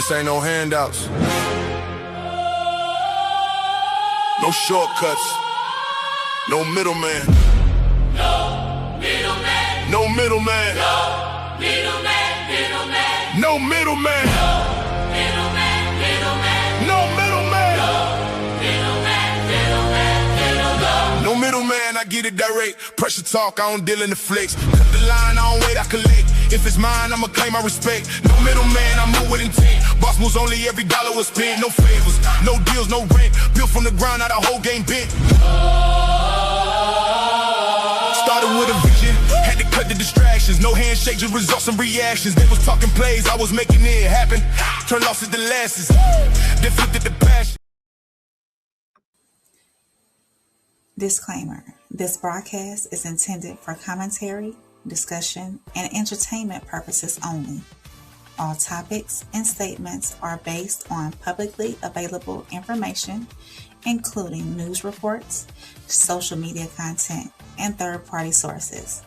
This ain't no handouts. No shortcuts. No middleman. No middleman. No middleman. No middleman. Middleman. No middleman. No middleman. Middleman. No middleman. No No middleman, I get it direct. Pressure talk, I don't deal in the flex. Cut the line, I don't wait, I collect. If it's mine, I'ma claim my respect. No middleman, I move with intent. Boss moves only, every dollar was spent. No favors, no deals, no rent. Built from the ground, now the whole game bent. Started with a vision, had to cut the distractions. No handshake, just results and reactions. They was talking plays, I was making it happen. Turn losses to losses, then flipped it to passion. Disclaimer: this broadcast is intended for commentary, discussion, and entertainment purposes only. All topics and statements are based on publicly available information, including news reports, social media content, and third-party sources,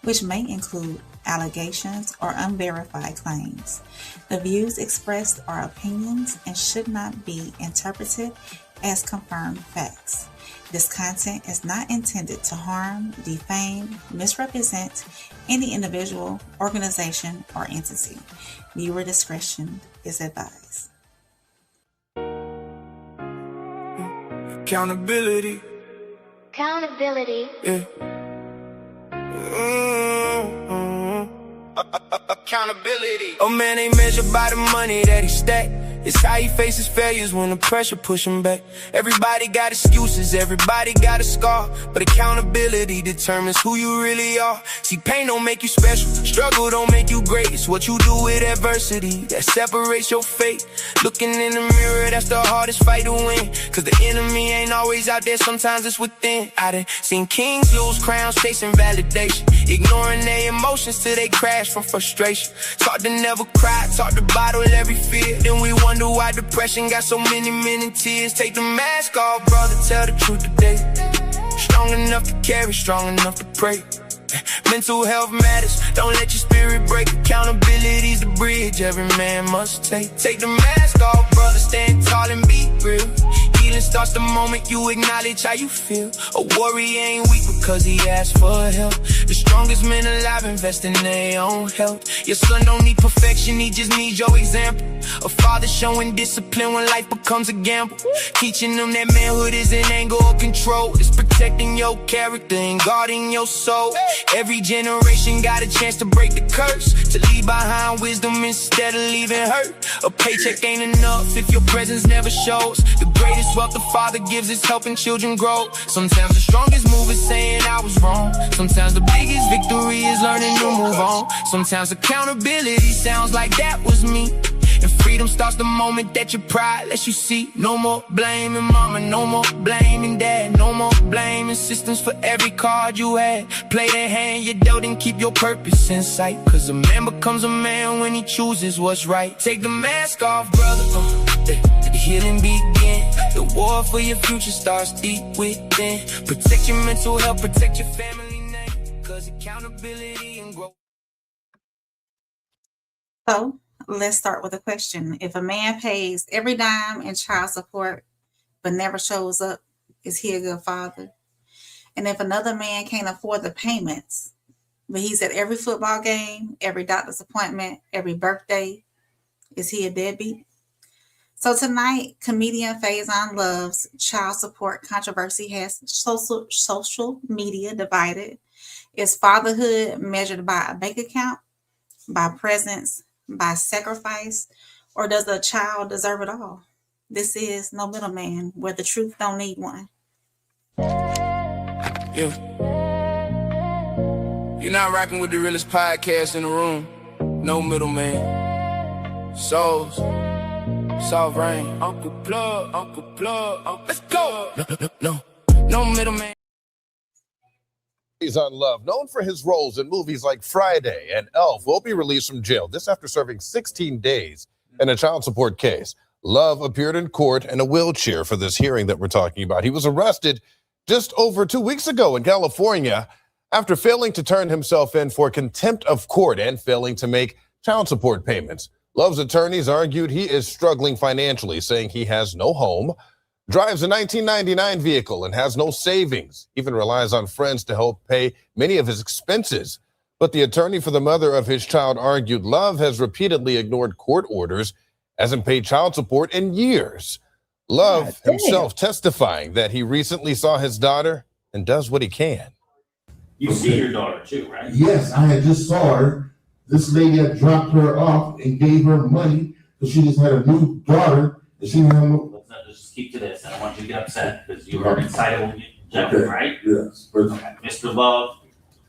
which may include allegations or unverified claims. The views expressed are opinions and should not be interpreted as confirmed facts. This content is not intended to harm, defame, misrepresent any individual, organization, or entity. Viewer discretion is advised. Accountability. Accountability. Yeah. Accountability. A man ain't measured by the money that he stacked. It's how he faces failures when the pressure push him back. Everybody got excuses, everybody got a scar, but accountability determines who you really are. See, pain don't make you special, struggle don't make you great. It's what you do with adversity that separates your fate. Looking in the mirror, that's the hardest fight to win, cause the enemy ain't always out there, sometimes it's within. I done seen kings lose crowns chasing validation, ignoring their emotions till they crash from frustration. Taught to never cry, taught to bottle every fear. Then we wonder why depression got so many tears. Take the mask off, brother, tell the truth today. Strong enough to carry, strong enough to pray. Mental health matters, don't let your spirit break. Accountability's the bridge every man must take. Take the mask off, brother, stand tall and be real. Healing starts the moment you acknowledge how you feel. A warrior ain't weak because he asked for help. The strongest men alive invest in their own health. Your son don't need perfection, he just needs your example. A father showing discipline when life becomes a gamble. Teaching them that manhood isn't anger or control. It's protecting your character and guarding your soul. Every generation got a chance to break the curse, to leave behind wisdom instead of leaving hurt. A paycheck ain't enough if your presence never shows. The greatest wealth the father gives is helping children grow. Sometimes the strongest move is saying I was wrong. Sometimes the biggest victory is learning to move on. Sometimes accountability sounds like that was me. And freedom starts the moment that your pride lets you see. No more blaming mama, no more blaming dad. No more blaming systems for every card you had. Play the hand you dealt and keep your purpose in sight, cause a man becomes a man when he chooses what's right. Take the mask off, brother, let the healing begin. The war for your future starts deep within. Protect your mental health, protect your family name, cause accountability and growth. So, let's start with a question. If a man pays every dime in child support but never shows up, is he a good father? And if another man can't afford the payments, but he's at every football game, every doctor's appointment, every birthday, is he a deadbeat? So tonight, comedian Faizon Love's child support controversy has social media divided. Is fatherhood measured by a bank account, by presence, by sacrifice, or does a child deserve it all? This is No Middleman, where the truth don't need one. Yeah. You're not rocking with the realest podcast in the room. No middleman. Souls. Soft rain. Uncle Plug. Let's go. No middleman. Faizon Love, known for his roles in movies like Friday and Elf, will be released from jail. This after serving 16 days in a child support case. Love appeared in court in a wheelchair for this hearing that we're talking about. He was arrested just over 2 weeks ago in California after failing to turn himself in for contempt of court and failing to make child support payments. Love's attorneys argued he is struggling financially, saying he has no home, drives a 1999 vehicle, and has no savings, even relies on friends to help pay many of his expenses. But the attorney for the mother of his child argued Love has repeatedly ignored court orders, hasn't paid child support in years. Love himself testifying that he recently saw his daughter and does what he can. You see your daughter too, right? Yes, I had just saw her. This lady had dropped her off and gave her money because she just had a new daughter and she didn't have no. Let's not just keep to this. I don't want you to get upset because you are an excitable gentleman, right? Yes. But Okay. Mr. Love,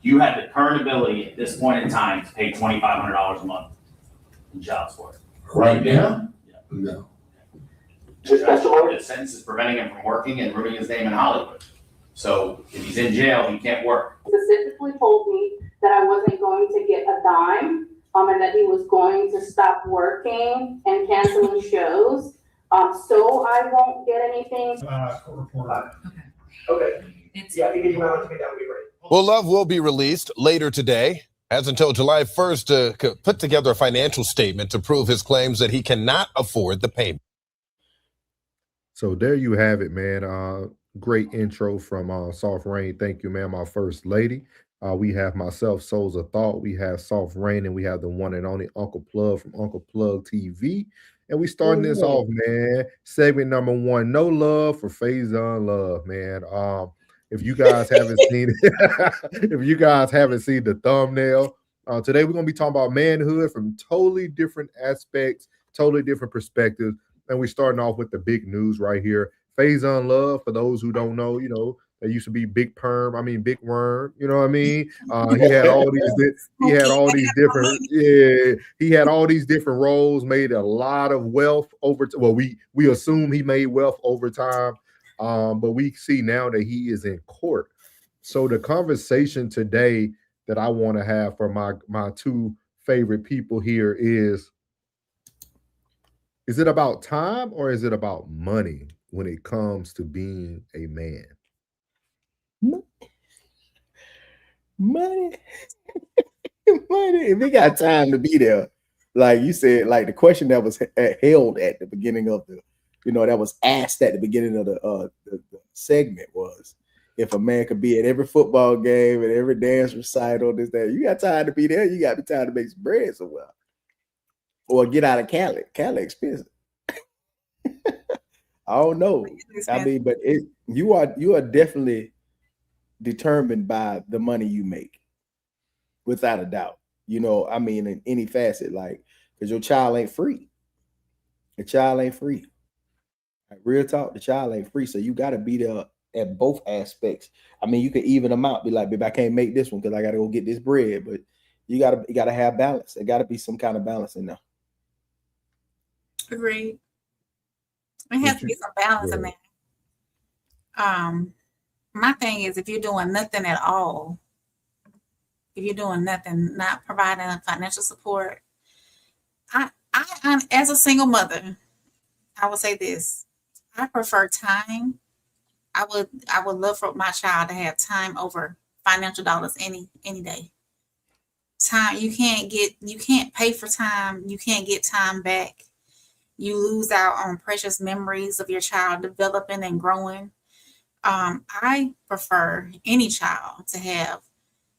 you have the current ability at this point in time to pay $2,500 a month in child support. right now? Yeah. No. The sentence is preventing him from working and ruining his name in Hollywood. So if he's in jail, he can't work. Specifically told me that I wasn't going to get a dime, and that he was going to stop working and canceling shows. So I won't get anything. Okay. Yeah, if you can email it to me, that would be great. Well, Love will be released later today. Has until July 1st to put together a financial statement to prove his claims that he cannot afford the payment. So there you have it, man. Great intro from Soft Rain. Thank you, ma'am, our first lady. We have myself, Souls of Thought. We have Soft Rain, and we have the one and only Uncle Plug from Uncle Plug TV. And we starting this off, man. Segment number 1, no love for Faizon Love, man. If you guys haven't seen if you guys haven't seen the thumbnail, today we're gonna be talking about manhood from totally different aspects, totally different perspectives. And we're starting off with the big news right here. Faizon Love, for those who don't know, there used to be Big Worm, you know what I mean? He had all these different roles, made a lot of wealth over we assume he made wealth over time. But we see now that he is in court. So the conversation today that I want to have for my two favorite people here is it about time or is it about money when it comes to being a man? Money. Money. If he got time to be there, like you said, like the question that was held at the beginning of the, that was asked at the beginning of the segment was, if a man could be at every football game and every dance recital, this, that, you got time to be there, you got to be time to make some bread somewhere. Or get out of Cali. Cali expensive. I don't know. I mean, but you are definitely determined by the money you make, without a doubt. I mean, in any facet, like, because your child ain't free. The child ain't free. Like, real talk, the child ain't free. So you got to be there at both aspects. I mean, you can even them out, be like, baby, I can't make this one because I got to go get this bread. But you gotta have balance. There got to be some kind of balance in there. Agreed. There has to be some balance in there. My thing is, if you're doing nothing at all, if you're doing nothing, not providing financial support, I as a single mother, I will say this: I prefer time. I would love for my child to have time over financial dollars any day. Time, you can't pay for time. You can't get time back. You lose out on precious memories of your child developing and growing. I prefer any child to have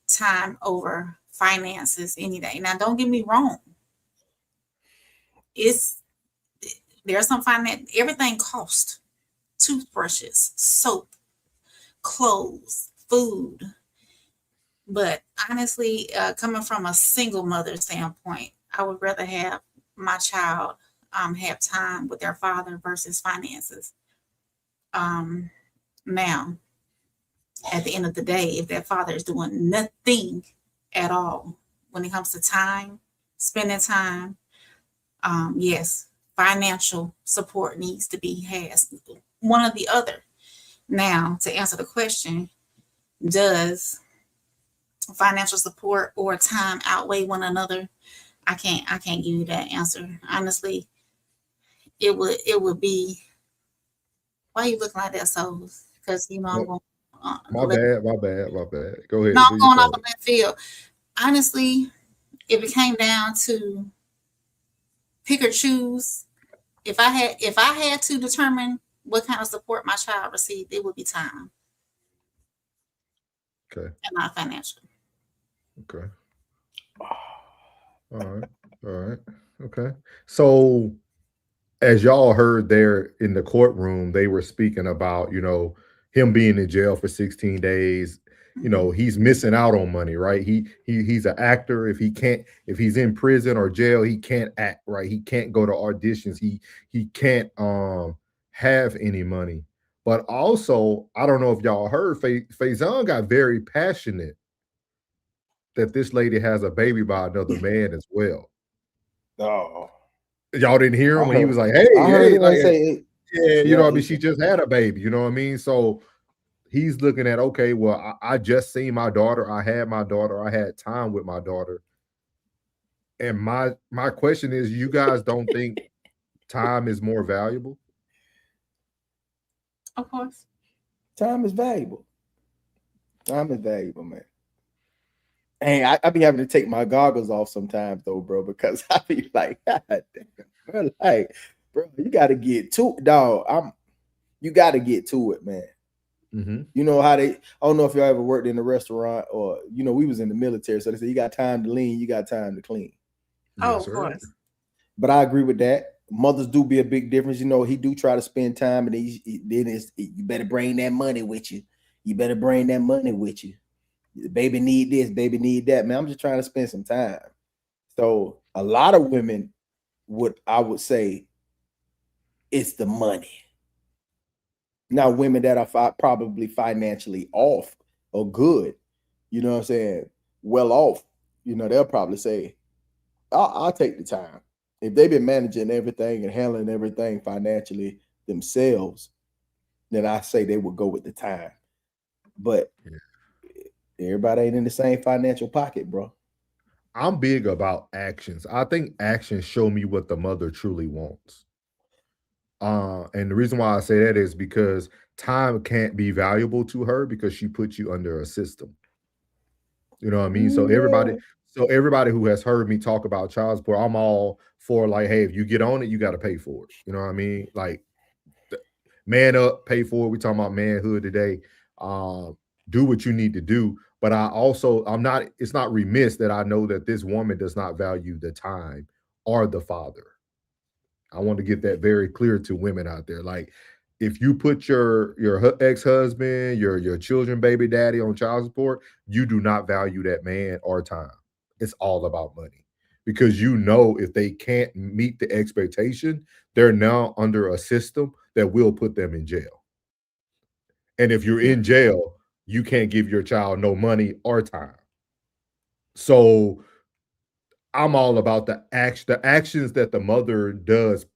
time over finances any day. Now, don't get me wrong. There's some finance. Everything costs. Toothbrushes, soap, clothes, food. But honestly, coming from a single mother standpoint, I would rather have my child have time with their father versus finances. Now, at the end of the day, if that father is doing nothing at all when it comes to time, spending time, yes, financial support needs to be had, one or the other. Now, to answer the question, does financial support or time outweigh one another? I can't give you that answer. Honestly, it would be. Why are you looking like that, Souls? Because I'm going. My bad. Go ahead. No, I'm going off of that field. Honestly, if it came down to pick or choose. If I had to determine what kind of support my child received, it would be time. Okay. And not financial. Okay. All right. All right. Okay. So as y'all heard there in the courtroom, they were speaking about, him being in jail for 16 days. He's missing out on money, right? He's an actor. If he's in prison or jail, he can't act, right? He can't go to auditions. He can't have any money. But also, I don't know if y'all heard, Faizon got very passionate that this lady has a baby by another man as well. Oh, y'all didn't hear him when he was like, I heard him like, say, yeah, she just had a baby, you know what I mean? So he's looking at, okay, well, I just seen my daughter. I had my daughter. I had time with my daughter. And my question is, you guys don't think time is more valuable? Of course. Time is valuable. Time is valuable, man. Hey, I be having to take my goggles off sometimes though, bro, because I be like, God damn, bro, like, bro, you gotta get to dog. You gotta get to it, man. Mm-hmm. You know how I don't know if y'all ever worked in a restaurant or we was in the military, so they say you got time to lean, you got time to clean. Yes, of course. But I agree with that. Mothers do be a big difference. He do try to spend time, and then you better bring that money with you. You better bring that money with you. Baby need this, baby need that. Man, I'm just trying to spend some time. So a lot of women I would say it's the money. Now, women that are probably financially off or good, you know what I'm saying, well off, they'll probably say, I'll take the time. If they've been managing everything and handling everything financially themselves, then I say they would go with the time. But everybody ain't in the same financial pocket, bro. I'm big about actions. I think actions show me what the mother truly wants. And the reason why I say that is because time can't be valuable to her because she put you under a system. You know what I mean? So everybody who has heard me talk about child support, I'm all for like, hey, if you get on it, you got to pay for it. You know what I mean? Like, man up, pay for it. We talking about manhood today. Do what you need to do. But it's not remiss that I know that this woman does not value the time or the father. I want to get that very clear to women out there. Like, if you put your ex-husband, your children, baby daddy on child support, you do not value that man or time. It's all about money. Because if they can't meet the expectation, they're now under a system that will put them in jail. And if you're in jail, you can't give your child no money or time. So I'm all about the actions that the mother does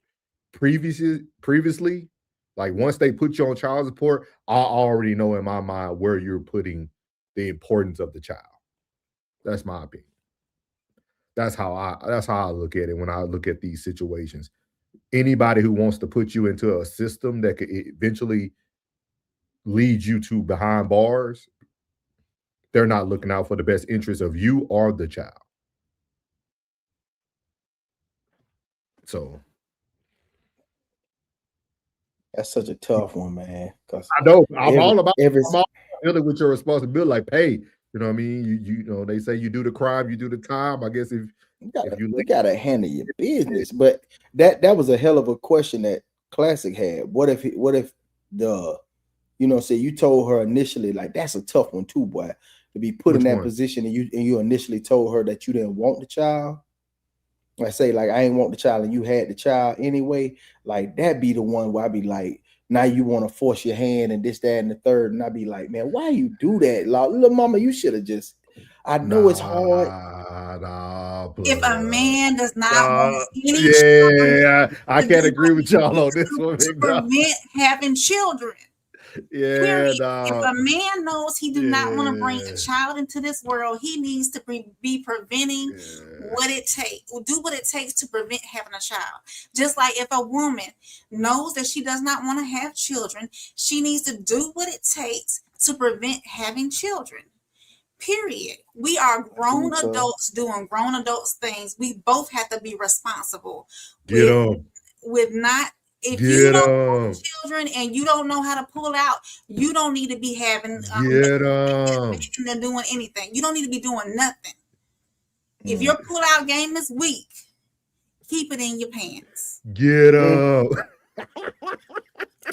previously. Like, once they put you on child support, I already know in my mind where you're putting the importance of the child. That's my opinion. That's how I look at it when I look at these situations. Anybody who wants to put you into a system that could eventually lead you to behind bars, they're not looking out for the best interest of you or the child. So that's such a tough one, man. Because I know I'm all about dealing with your responsibility. Like, pay, you know what I mean? You they say you do the crime, you do the time. I guess if you gotta handle your business. But that was a hell of a question that Classic had. What if the say you told her initially, like, that's a tough one too, boy, to be put in that position, and you initially told her that you didn't want the child. I say, like, I ain't want the child and you had the child anyway. Like, that be the one where I be like, now you want to force your hand and this, that, and the third. And I be like, man, why you do that? Like, little mama, you should have just, I know it's hard. If a man does not want any children, I can't agree with y'all on this one. To prevent having children. Yeah, if a man knows he do not want to bring a child into this world, he needs to be preventing what it takes, do what it takes to prevent having a child. Just like if a woman knows that she does not want to have children, she needs to do what it takes to prevent having children. Period. We are grown So, adults doing grown adults things. We both have to be responsible Get them. with not. If Get you don't them. have children and you don't know how to pull out, you don't need to be having Get them. and doing anything. You don't need to be doing nothing. If your pull out game is weak, keep it in your pants. Get them.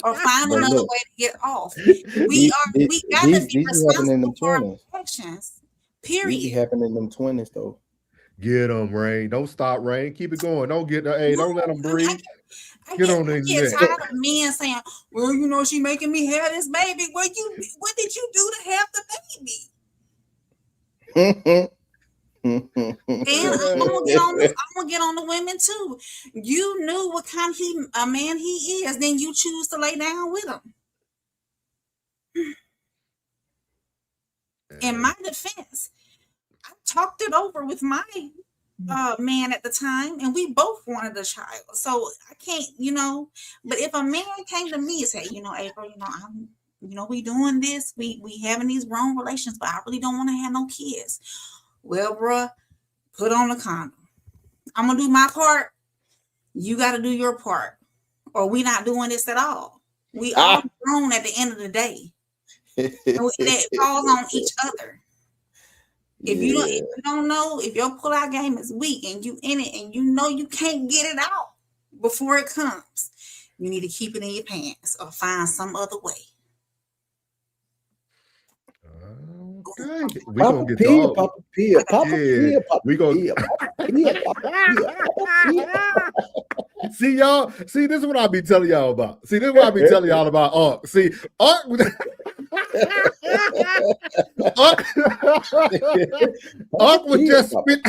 Or find But another look, way to get off. We got to be these happen in them responsible for our 20s. actions. These be Period. happening in them 20s though. Get them, Rain. Don't stop, Rain. Keep it going. Don't get the hey. Don't let them breathe. I Get get on their tired neck. of men saying, "Well, you know, she making me have this baby." Well, what did you do to have the baby? And I'm gonna get on the women too. You knew what kind of man he is, then you choose to lay down with him. In my defense, I talked it over with my man at the time, and we both wanted a child. So I can't, But if a man came to me and said, April, we doing this, we having these grown relations, but I really don't want to have no kids. Well, bruh, put on the condom. I'm gonna do my part. You got to do your part, or we not doing this at all. We all grown at the end of the day. It falls on each other. If you don't know, if your pull-out game is weak and you in it and you know you can't get it out before it comes, you need to keep it in your pants or find some other way. Okay. We gonna get to all. Papa Pia. We gonna see y'all. See, this is what I be telling y'all about. See, this is what I be telling y'all about Ark. See, Ark Ark was just spit.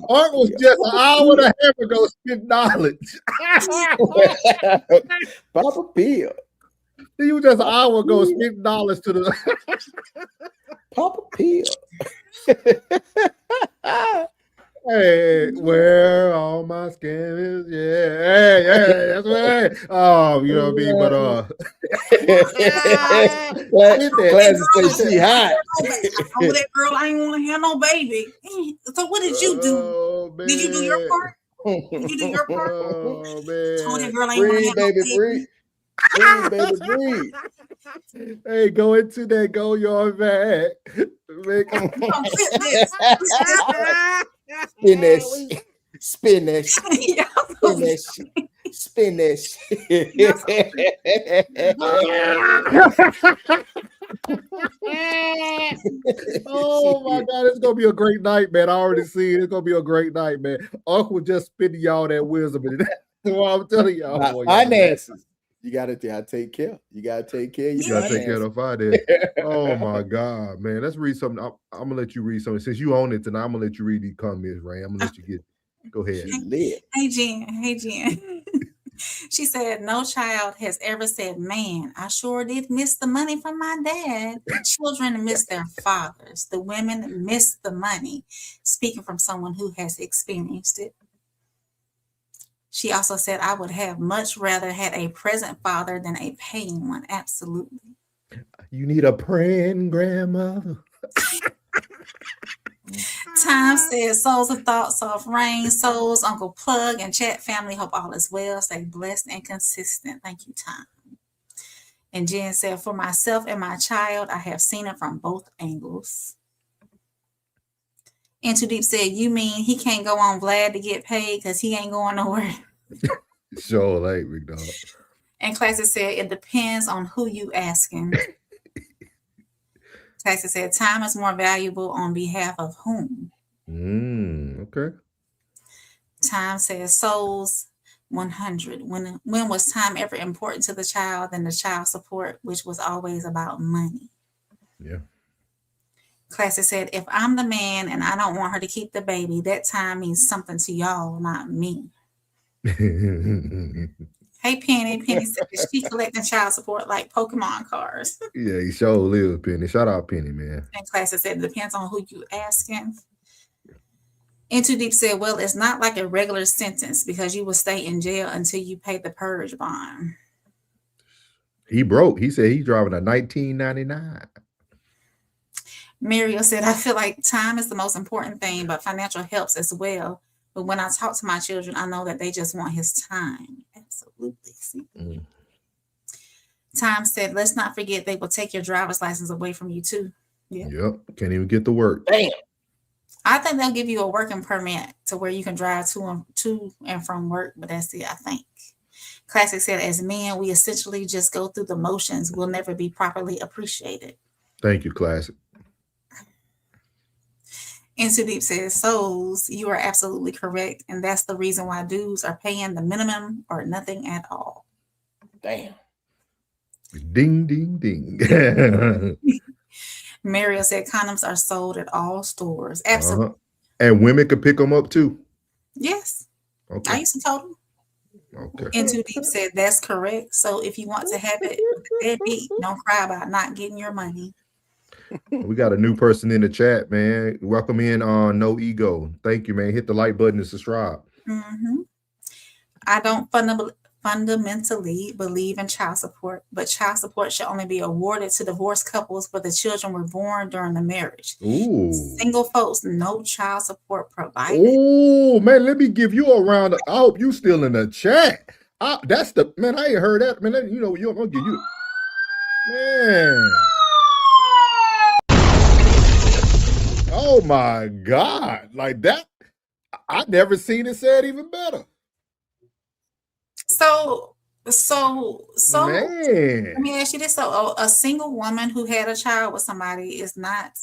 Ark was just an hour and a half ago spit knowledge. Papa Pia. He was just an hour ago spitting knowledge to the Papa Pia. Hey, where all my scam is? Yeah, hey, that's right. Oh, you know what I mean? But Class say she hot. Oh, that girl, I ain't want to have no baby. So what did you do? Did you do your part? Did you do your part? Oh man! Told that girl I ain't want to have no baby. Breathe, baby, breathe. Hey, go into that go yard bag. Spin that shit. Spin that shit. Spin that shit. Oh my God, it's gonna be a great night, man. I already see it. It's gonna be a great night, man. Uncle just spitting y'all that wisdom. That's what I'm telling y'all. Finances. You gotta take care. You gotta take care. You gotta take care of the finance. Oh my God, man. Let's read something. I'm gonna let you read something. Since you own it tonight, I'm gonna let you read these comments, Ray. I'm gonna let you go ahead. Hey Jen. She said, no child has ever said, man, I sure did miss the money from my dad. The children miss their fathers. The women miss the money. Speaking from someone who has experienced it. She also said, I would have much rather had a present father than a paying one. Absolutely. You need a praying grandmother. Time says, souls of thoughts, soft rain, souls, Uncle Plug, and chat family. Hope all is well. Stay blessed and consistent. Thank you, Time. And Jen said, for myself and my child, I have seen it from both angles. And Too Deep said, you mean he can't go on Vlad to get paid because he ain't going nowhere? Sure, like big dog. And Classic said, it depends on who you asking. Classic said, time is more valuable on behalf of whom? Okay. Time says, souls 100. When was time ever important to the child than the child support, which was always about money? Yeah. Classic said, if I'm the man and I don't want her to keep the baby, that time means something to y'all, not me. Hey, Penny. Penny said, she collecting child support like Pokemon cards. Yeah, he sure lives, Penny. Shout out, Penny, man. And Classic said, it depends on who you asking. And Too Deep said, well, it's not like a regular sentence because you will stay in jail until you pay the purge bond. He broke. He said he's driving a 1999. Muriel said, I feel like time is the most important thing, but financial helps as well. But when I talk to my children, I know that they just want his time. Absolutely. Time said, let's not forget they will take your driver's license away from you too. Yeah. Yep. Can't even get to work. Damn. I think they'll give you a working permit to where you can drive to and from work, but that's it, I think. Classic said, as men, we essentially just go through the motions. We'll never be properly appreciated. Thank you, Classic. Into Deep says, souls, you are absolutely correct. And that's the reason why dudes are paying the minimum or nothing at all. Damn. Ding, ding, ding. Mariel said, condoms are sold at all stores. Absolutely. And women could pick them up too. Yes. Okay. I used to tell them. Okay. Into Deep said, that's correct. So if you want to have it with the deadbeat, don't cry about not getting your money. We got a new person in the chat, man. Welcome in on No Ego. Thank you, man. Hit the like button and subscribe. Mm-hmm. I don't fundamentally believe in child support, but child support should only be awarded to divorced couples where the children were born during the marriage. Ooh. Single folks, no child support provided. Oh, man, let me give you a round of, I hope you still in the chat. That's the, man, I ain't heard that. Man, you know, you're going to give you, man. Oh, my God. Like that, I never seen it said even better. So man. Let me ask you this. So a single woman who had a child with somebody is not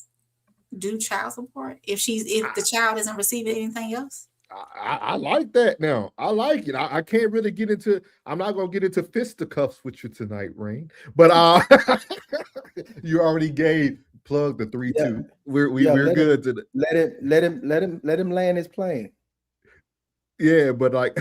due child support if the child isn't receiving anything else? I like that now. I like it. I can't really get into, I'm not going to get into fisticuffs with you tonight, Rain. But you already plug the 3-2. We're good to let him land his plane. Yeah, but like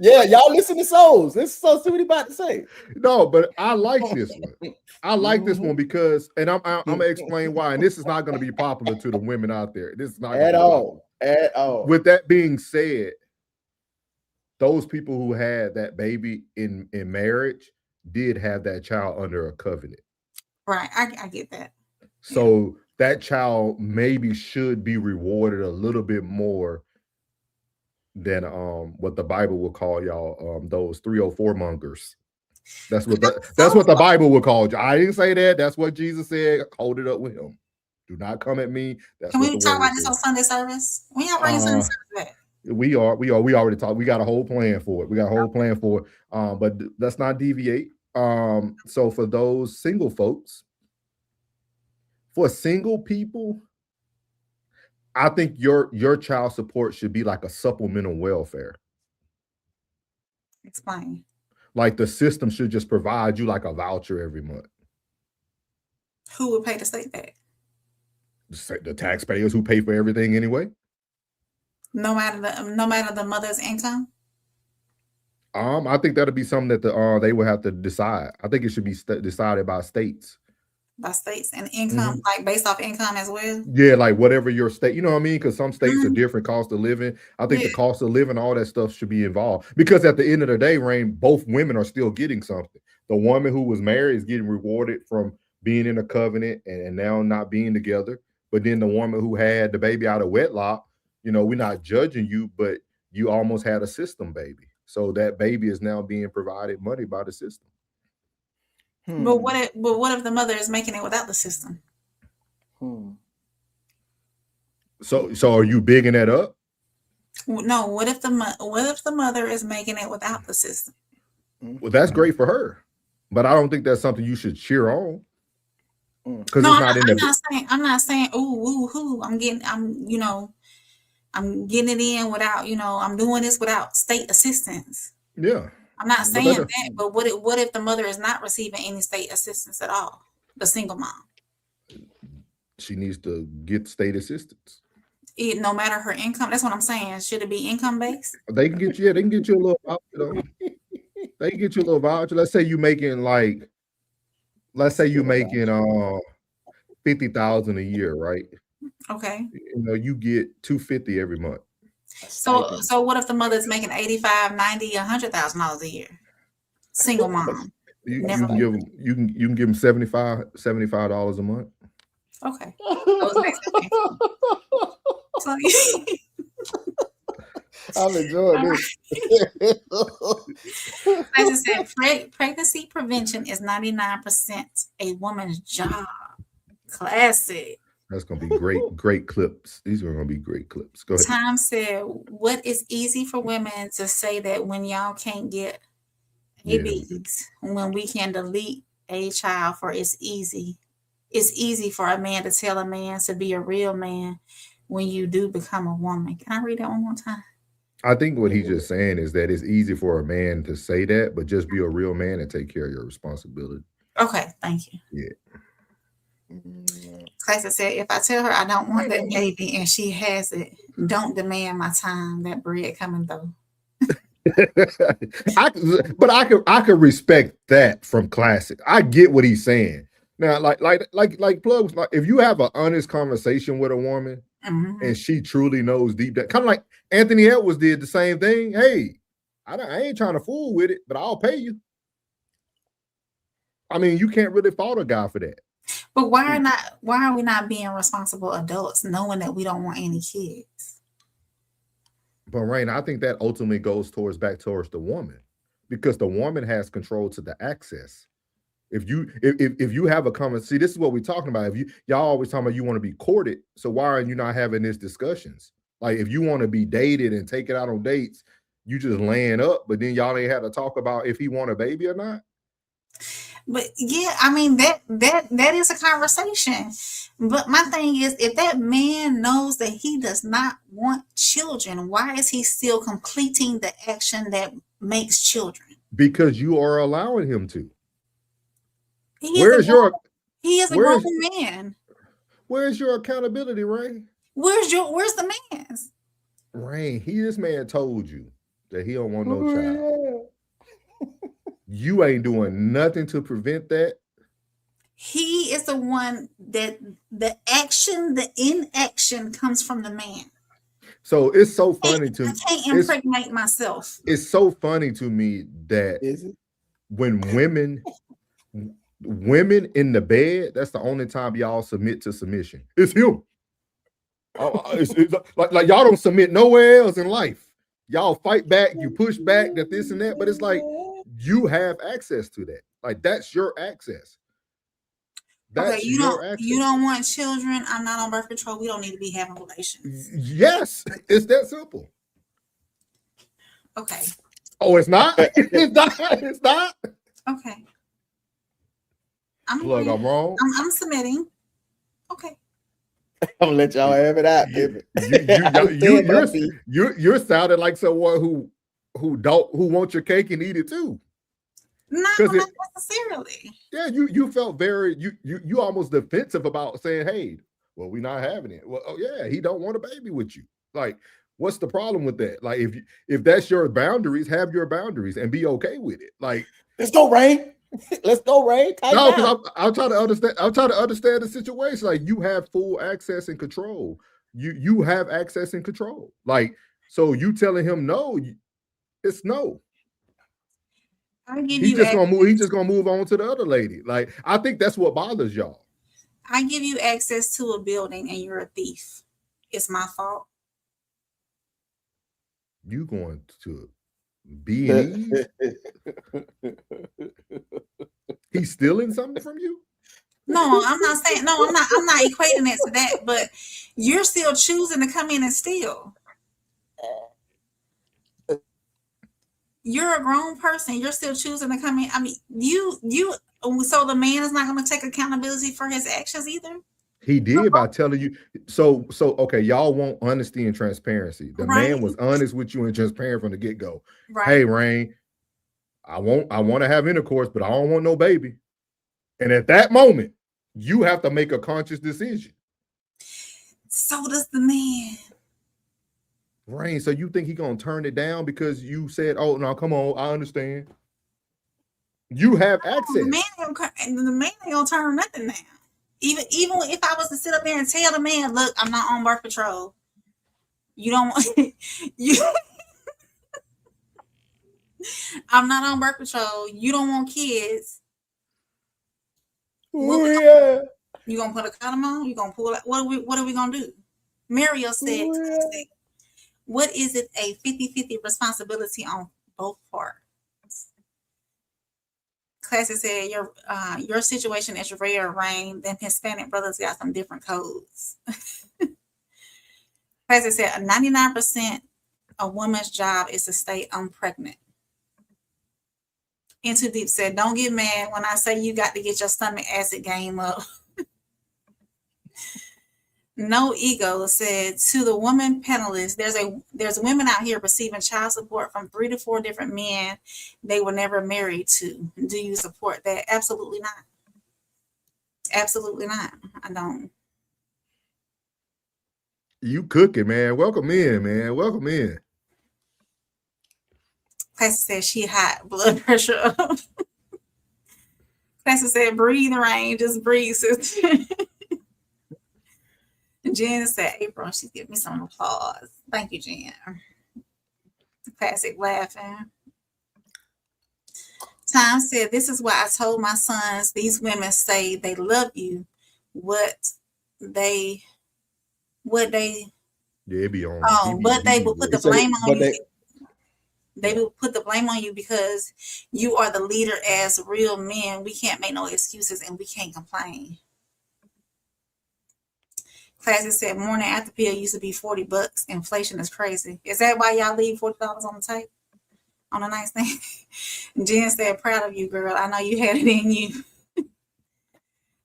yeah, y'all listen to Souls. Let's see what he about to say. No, but I like this one. I like this one because, and I'm gonna explain why. And this is not going to be popular to the women out there. This is not at all. At all. With that being said, those people who had that baby in marriage did have that child under a covenant. Right, I get that. So that child maybe should be rewarded a little bit more than what the Bible will call y'all those 304 mongers. That's what the Bible will call you. I didn't say that. That's what Jesus said. Hold it up with him. Do not come at me. Can we talk about this on Sunday service? We have Sunday service back. We already talked. We got a whole plan for it. But let's not deviate. So for those single folks, for single people, I think your child support should be like a supplemental welfare. Explain. Like the system should just provide you like a voucher every month. Who would pay the state back? The taxpayers who pay for everything anyway. No matter the mother's income. I think that'll be something that they will have to decide. I think it should be decided by states. By states and income, like based off income as well. Yeah, like whatever your state, you know what I mean? Because some states are different cost of living. I think the cost of living, all that stuff should be involved. Because at the end of the day, Rain, both women are still getting something. The woman who was married is getting rewarded from being in a covenant and now not being together. But then the woman who had the baby out of wedlock, you know, we're not judging you, but you almost had a system baby. So that baby is now being provided money by the system. But what if the mother is making it without the system? So are you bigging that up? No. What if the mother is making it without the system? Well, that's great for her, but I don't think that's something you should cheer on. Because I'm not saying ooh. I'm getting it in without, I'm doing this without state assistance. Yeah. I'm not saying that, but what if the mother is not receiving any state assistance at all? The single mom. She needs to get state assistance. No matter her income. That's what I'm saying. Should it be income based? They can get you a little voucher though. They can get you a little voucher. Let's say you're making $50,000 a year, right? Okay. You get $250 every month. So what if the mother's making $85,000, $90,000, $100,000 a year? Single mom. You can give them $75 a month. Okay. So, I'm enjoying this. as I said, pregnancy prevention is 99% a woman's job. Classic. That's gonna be great clips. These are gonna be great clips. Go ahead. Tom said, what is easy for women to say that when y'all can't get babies, when we can delete a child for it's easy. It's easy for a man to tell a man to be a real man when you do become a woman. Can I read that one more time? I think what he's just saying is that it's easy for a man to say that, but just be a real man and take care of your responsibility. Okay, thank you. Yeah. Classic said, if I tell her I don't want that baby and she has it, don't demand my time. That bread coming though. I could respect that from Classic. I get what he's saying. Now, like Plug, like if you have an honest conversation with a woman and she truly knows deep down, kind of like Anthony Edwards did the same thing. Hey, I ain't trying to fool with it, but I'll pay you. I mean, you can't really fault a guy for that. But why are we not being responsible adults knowing that we don't want any kids? But Rain, I think that ultimately goes back towards the woman, because the woman has control to the access. If you have a comment, see, this is what we're talking about. If y'all always talking about you want to be courted, so why are you not having these discussions? Like if you want to be dated and take it out on dates, you just laying up, but then y'all ain't had to talk about if he want a baby or not. But yeah, I mean that is a conversation. But my thing is, if that man knows that he does not want children, why is he still completing the action that makes children? Because you are allowing him to. He is a grown man. Where's your accountability, Ray? Where's the man's? Ray, this man told you that he don't want no child. You ain't doing nothing to prevent that. He is the one that the inaction comes from the man. So it's so funny to me. I can't impregnate myself. It's so funny to me that when women in the bed, that's the only time y'all submit to submission. It's him. It's like y'all don't submit nowhere else in life. Y'all fight back, you push back, that this and that, but it's like you have access to that. Like that's your access. Okay, you don't want children. I'm not on birth control. We don't need to be having relations. Yes, it's that simple. Okay. Oh, it's not? It's not? Okay. I'm wrong. I'm submitting. Okay. I'm gonna let y'all have it out. You're sounding like someone who wants your cake and eat it too. No, not necessarily. Yeah, you felt very you almost defensive about saying, hey, well, we're not having it. Well, oh yeah, he don't want a baby with you. Like, what's the problem with that? Like, if that's your boundaries, have your boundaries and be okay with it. Like, let's go, Ray. Let's go, Ray. No, because I'm trying to understand. I'm trying to understand the situation. Like, you have full access and control. You have access and control. Like, so you telling him no, it's no. He's just gonna move on to the other lady. Like, I think that's what bothers y'all. I give you access to a building and you're a thief. It's my fault. You going to B&E? He's stealing something from you? No, I'm not saying. No, I'm not equating it to that. But you're still choosing to come in and steal. You're a grown person. You're still choosing to come in. I mean, you. So the man is not going to take accountability for his actions either. He did by telling you. So okay, y'all want honesty and transparency. The man was honest with you and transparent from the get-go. Right. Hey, Rain, I want to have intercourse, but I don't want no baby. And at that moment, you have to make a conscious decision. So does the man. Rain, so you think he's gonna turn it down because you said, "Oh no, come on, I understand." You have access. The man ain't gonna turn nothing down. Even if I was to sit up there and tell the man, "Look, I'm not on birth control. You don't want you." I'm not on birth control. You don't want kids. Oh yeah. You gonna put a condom on? You gonna pull it? What are we gonna do? Muriel said, classic. What is it a 50-50 responsibility on both parts? Classic said your situation is rare, Rain. Then Hispanic brothers got some different codes. Classic said 99% a woman's job is to stay unpregnant. Into Deep said, don't get mad when I say you got to get your stomach acid game up. No Ego said, to the woman panelists, there's women out here receiving child support from 3 to 4 different men they were never married to. Do you support that? Absolutely not. Absolutely not. I don't. You cooking, man. Welcome in, man. Welcome in. Classy said she hot, blood pressure up. Classy said, breathe, Rain, just breathe, sister. Jen said, April, she's giving me some applause. Thank you, Jen. Classic laughing. Tom said, this is why I told my sons, these women say they love you. What they Yeah, be on. But they will put the blame on you. They will put the blame on you because you are the leader. As real men, we can't make no excuses and we can't complain. Classic said, morning after pill used to be $40. Inflation is crazy. Is that why y'all leave $40 on the table on a nice thing? Jen said, proud of you, girl. I know you had it in you.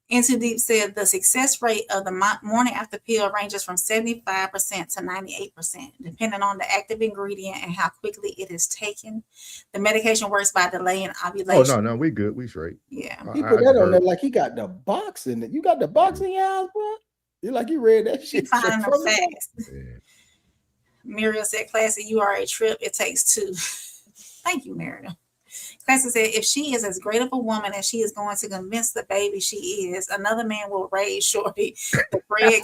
Into Deep said, the success rate of the morning after pill ranges from 75% to 98%, depending on the active ingredient and how quickly it is taken. The medication works by delaying ovulation. Oh, no, we good. We straight. Yeah. He put that on there like he got the box in it. You got the box in your house, bro? You like you read that shit. Finding them fast. Yeah. Muriel said, Classy, you are a trip. It takes 2. Thank you, Muriel. Classy said, if she is as great of a woman as she is going to convince the baby she is, another man will raise Shorty. The bread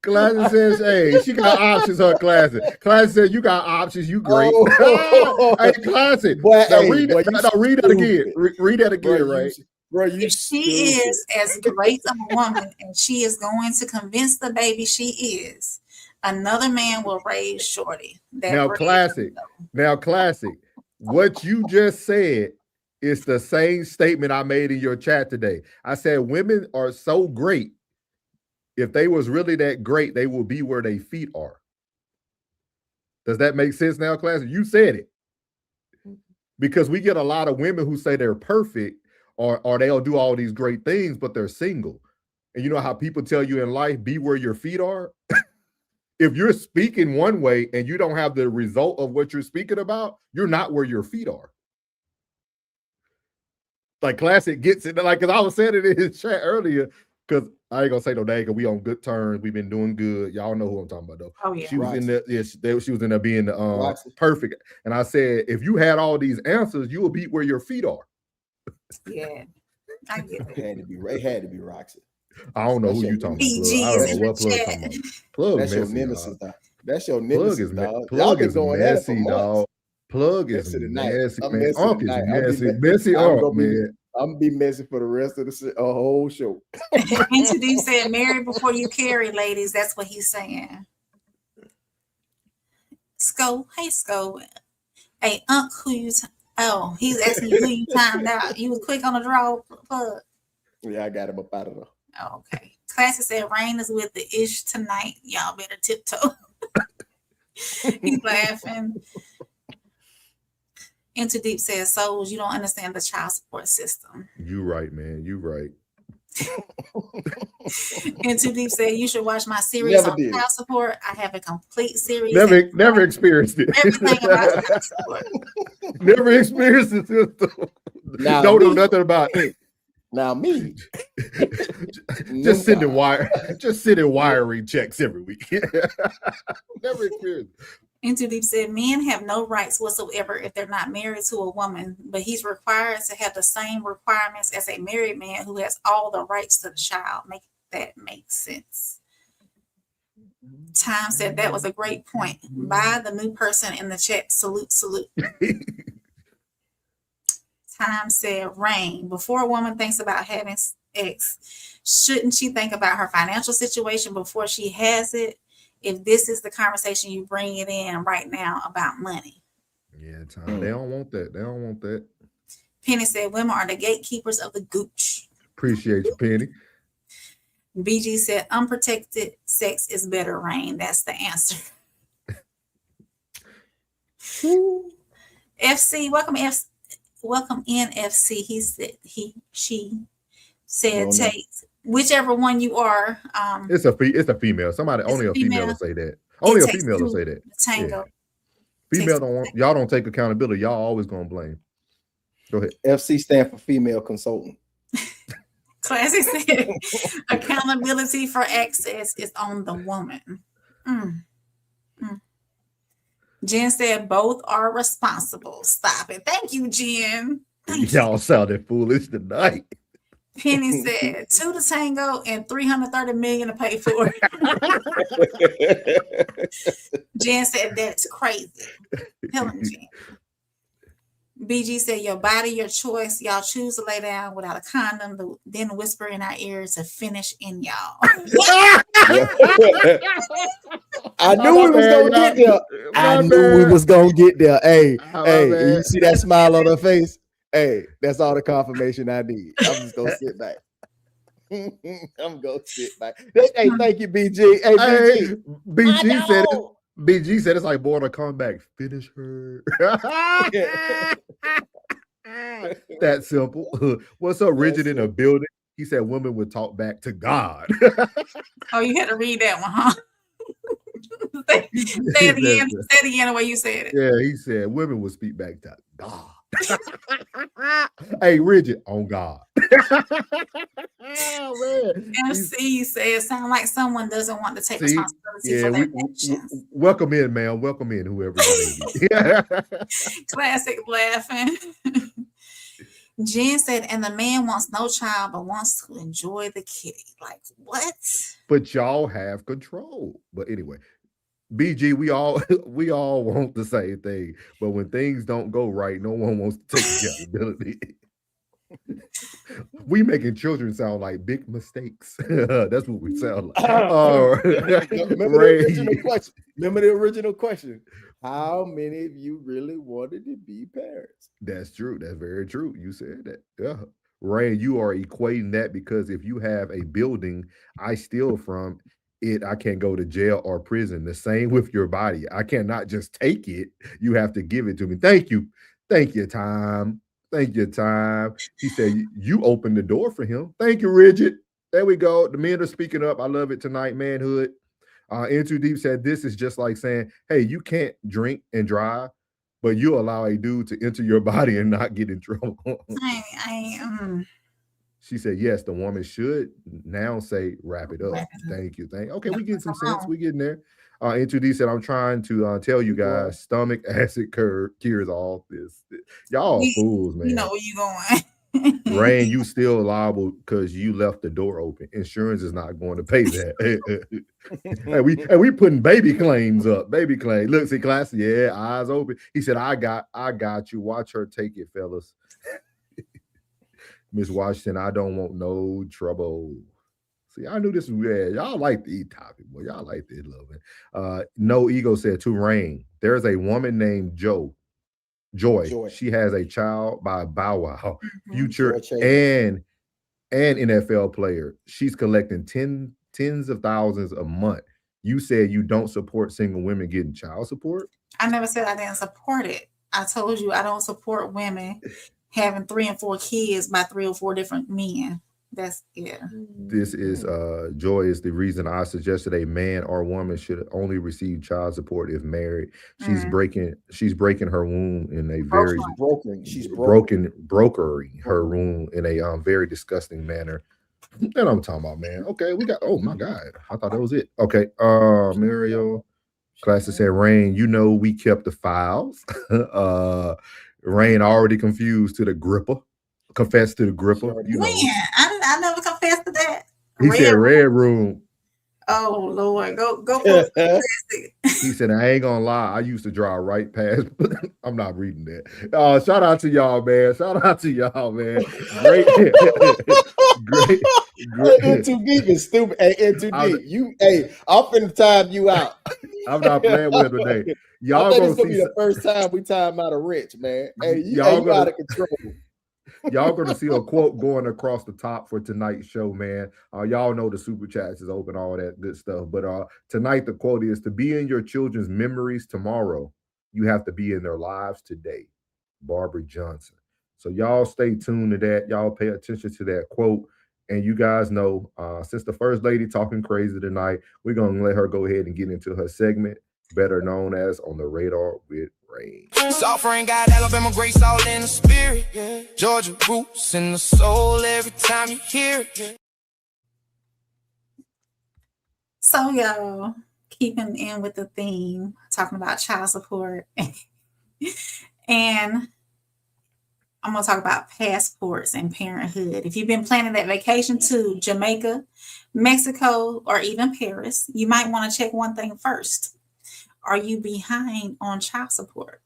Classy says, hey, she got options, her Classy. Classy says, you got options, you great. Oh. Hey, Classy. Read that again. Read that again, right? Bro, if she is as great of a woman and she is going to convince the baby she is, another man will raise Shorty. Now, Classic. What you just said is the same statement I made in your chat today. I said women are so great. If they was really that great, they will be where their feet are. Does that make sense now, Classic? You said it. Because we get a lot of women who say they're perfect or they'll do all these great things, but they're single. And you know how people tell you in life, be where your feet are? If you're speaking one way and you don't have the result of what you're speaking about, you're not where your feet are. Like Classic gets it. Like, because I was saying it in his chat earlier, because I ain't gonna say no name, because we on good terms. We've been doing good. Y'all know who I'm talking about, though. Oh, yeah. She was in there. Yeah, she was in there being the perfect. And I said, if you had all these answers, you will be where your feet are. Yeah, I get it. It had to be Roxy. I don't know who you talking about. I don't know what Plug talking about. Plug that's messy, your nemesis, dog. That's your nemesis, dog. Plug is messy, dog. Plug is messy, man. Unc is messy. Messy Unc, man. I'm gonna be messy for the rest of the whole show. Into Deep said, marry before you carry, ladies. That's what he's saying. Sco, hey Sco. Hey, Unc, who you he's asking you who you timed out. You was quick on the draw, Plug. Yeah, I got him up out of there. Oh, okay. Classy said, Rain is with the ish tonight. Y'all better tiptoe. He's laughing. Into Deep says, Souls, you don't understand the child support system. You right, man. You right. Into Deep said, you should watch my series on child support. I have a complete series. Never experienced it. Everything about child support. Never experienced the system. Don't know nothing about it. Now me, just sending wiring checks every week. Never experienced. Into Deep said, men have no rights whatsoever if they're not married to a woman, but he's required to have the same requirements as a married man who has all the rights to the child. Make that make sense. Time said that was a great point. By the new person in the chat, salute. Time said, Rain, before a woman thinks about having sex, shouldn't she think about her financial situation before she has it? If this is the conversation you bring it in right now about money. Yeah, Time. They don't want that. They don't want that. Penny said, women are the gatekeepers of the gooch. Appreciate you, Penny. BG said, unprotected sex is better, Rain. That's the answer. FC, welcome in, FC. He said, she said, take whichever one you are. It's a female. Somebody, only a female will say that. Only a female will say that. Tango. Yeah. Female don't want, y'all don't take accountability. Y'all always gonna blame. Go ahead. FC stand for female consultant. Classic said, accountability for access is on the woman. Jen said, both are responsible. Stop it. Thank you, Jen. Y'all sounded foolish tonight. Penny said, 2 to tango and $330 million to pay for it. Jen said, that's crazy. Tell him, Jen. BG said, your body, your choice. Y'all choose to lay down without a condom, then whisper in our ears to finish in y'all. I knew we was gonna get there. I knew we was gonna get there. Hey, you see that smile on her face? Hey, that's all the confirmation I need. I'm just gonna sit back. I'm gonna sit back. Hey, thank you, BG. Hey, BG. BG said it. BG said it's like born a comeback. Finish her. That simple. What's up, Rigid in a building? He said women would talk back to God. Oh, you had to read that one, huh? say it again. Say it again the way you said it. Yeah, he said women would speak back to God. Hey, Rigid, on God. Oh, man. MC says, sound like someone doesn't want to take responsibility for their actions. Welcome in, man. Welcome in, whoever you may be. Classic laughing. Jen said, and the man wants no child but wants to enjoy the kitty. Like, what? But y'all have control. But anyway, BG, we all want the same thing. But when things don't go right, no one wants to take accountability. We making children sound like big mistakes. That's what we sound like. Remember the original question. How many of you really wanted to be parents? That's true. That's very true. You said that. Yeah. Ray, you are equating that because if you have a building I steal from it, I can't go to jail or prison. The same with your body. I cannot just take it. You have to give it to me. Thank you. Thank you, Tom. Thank you, Time. He said, you opened the door for him. Thank you, Rigid. There we go. The men are speaking up. I love it tonight, manhood. In Too Deep said, this is just like saying, hey, you can't drink and drive, but you allow a dude to enter your body and not get in trouble. She said, yes, the woman should now say, wrap it up. Thank you. Okay, we get some sense. We getting there. N2D said, I'm trying to tell you guys, stomach acid cures all this. Y'all fools, man. You know where you going. Rain, you still liable because you left the door open. Insurance is not going to pay that. and we putting baby claims up. Baby claim. Look, see, class, yeah, eyes open. He said, I got you. Watch her take it, fellas. Miss Washington, I don't want no trouble. See, I knew this was weird. Y'all like the topic, boy. Y'all like this loving. No Ego said to Rain, there's a woman named Joy. She has a child by Bow Wow, Future, and NFL player. She's collecting tens of thousands a month. You said you don't support single women getting child support? I never said I didn't support it. I told you I don't support women having 3 and 4 kids by 3 or 4 different men. That's This is Joy is the reason I suggested a man or woman should only receive child support if married. She's breaking her womb in a very brokering her womb in a very disgusting manner. And I'm talking about, man. Okay, we got, oh my God. I thought that was it. Okay. Mario Classic said, Rain, you know we kept the files. Rain already confused to the gripper. Confessed to the gripper. You know. I never confessed to that. He said red room. Oh Lord, go for it. He said, I ain't gonna lie, I used to drive right past, but I'm not reading that. Shout out to y'all, man. Shout out to y'all, man. Great, great. In too deep is stupid. Hey, in too deep. I'm finna time you out. I'm not playing with him today. Y'all I think gonna it's gonna see be the first time we time out a rich, man. Hey, you gonna, out of control. Y'all gonna see a quote going across the top for tonight's show, man. Y'all know the super chats is open, all that good stuff. But tonight the quote is, to be in your children's memories tomorrow, you have to be in their lives today. Barbara Johnson. So y'all stay tuned to that. Y'all pay attention to that quote. And you guys know, since the first lady talking crazy tonight, we're gonna let her go ahead and get into her segment, better known as On the Radar with Rain. Soft rain got Alabama grace all in the spirit. Yeah. Georgia roots in the soul every time you hear it. Yeah. So y'all, keeping in with the theme, talking about child support, and I'm gonna talk about passports and parenthood. If you've been planning that vacation to Jamaica, Mexico, or even Paris, you might want to check one thing first. Are you behind on child support?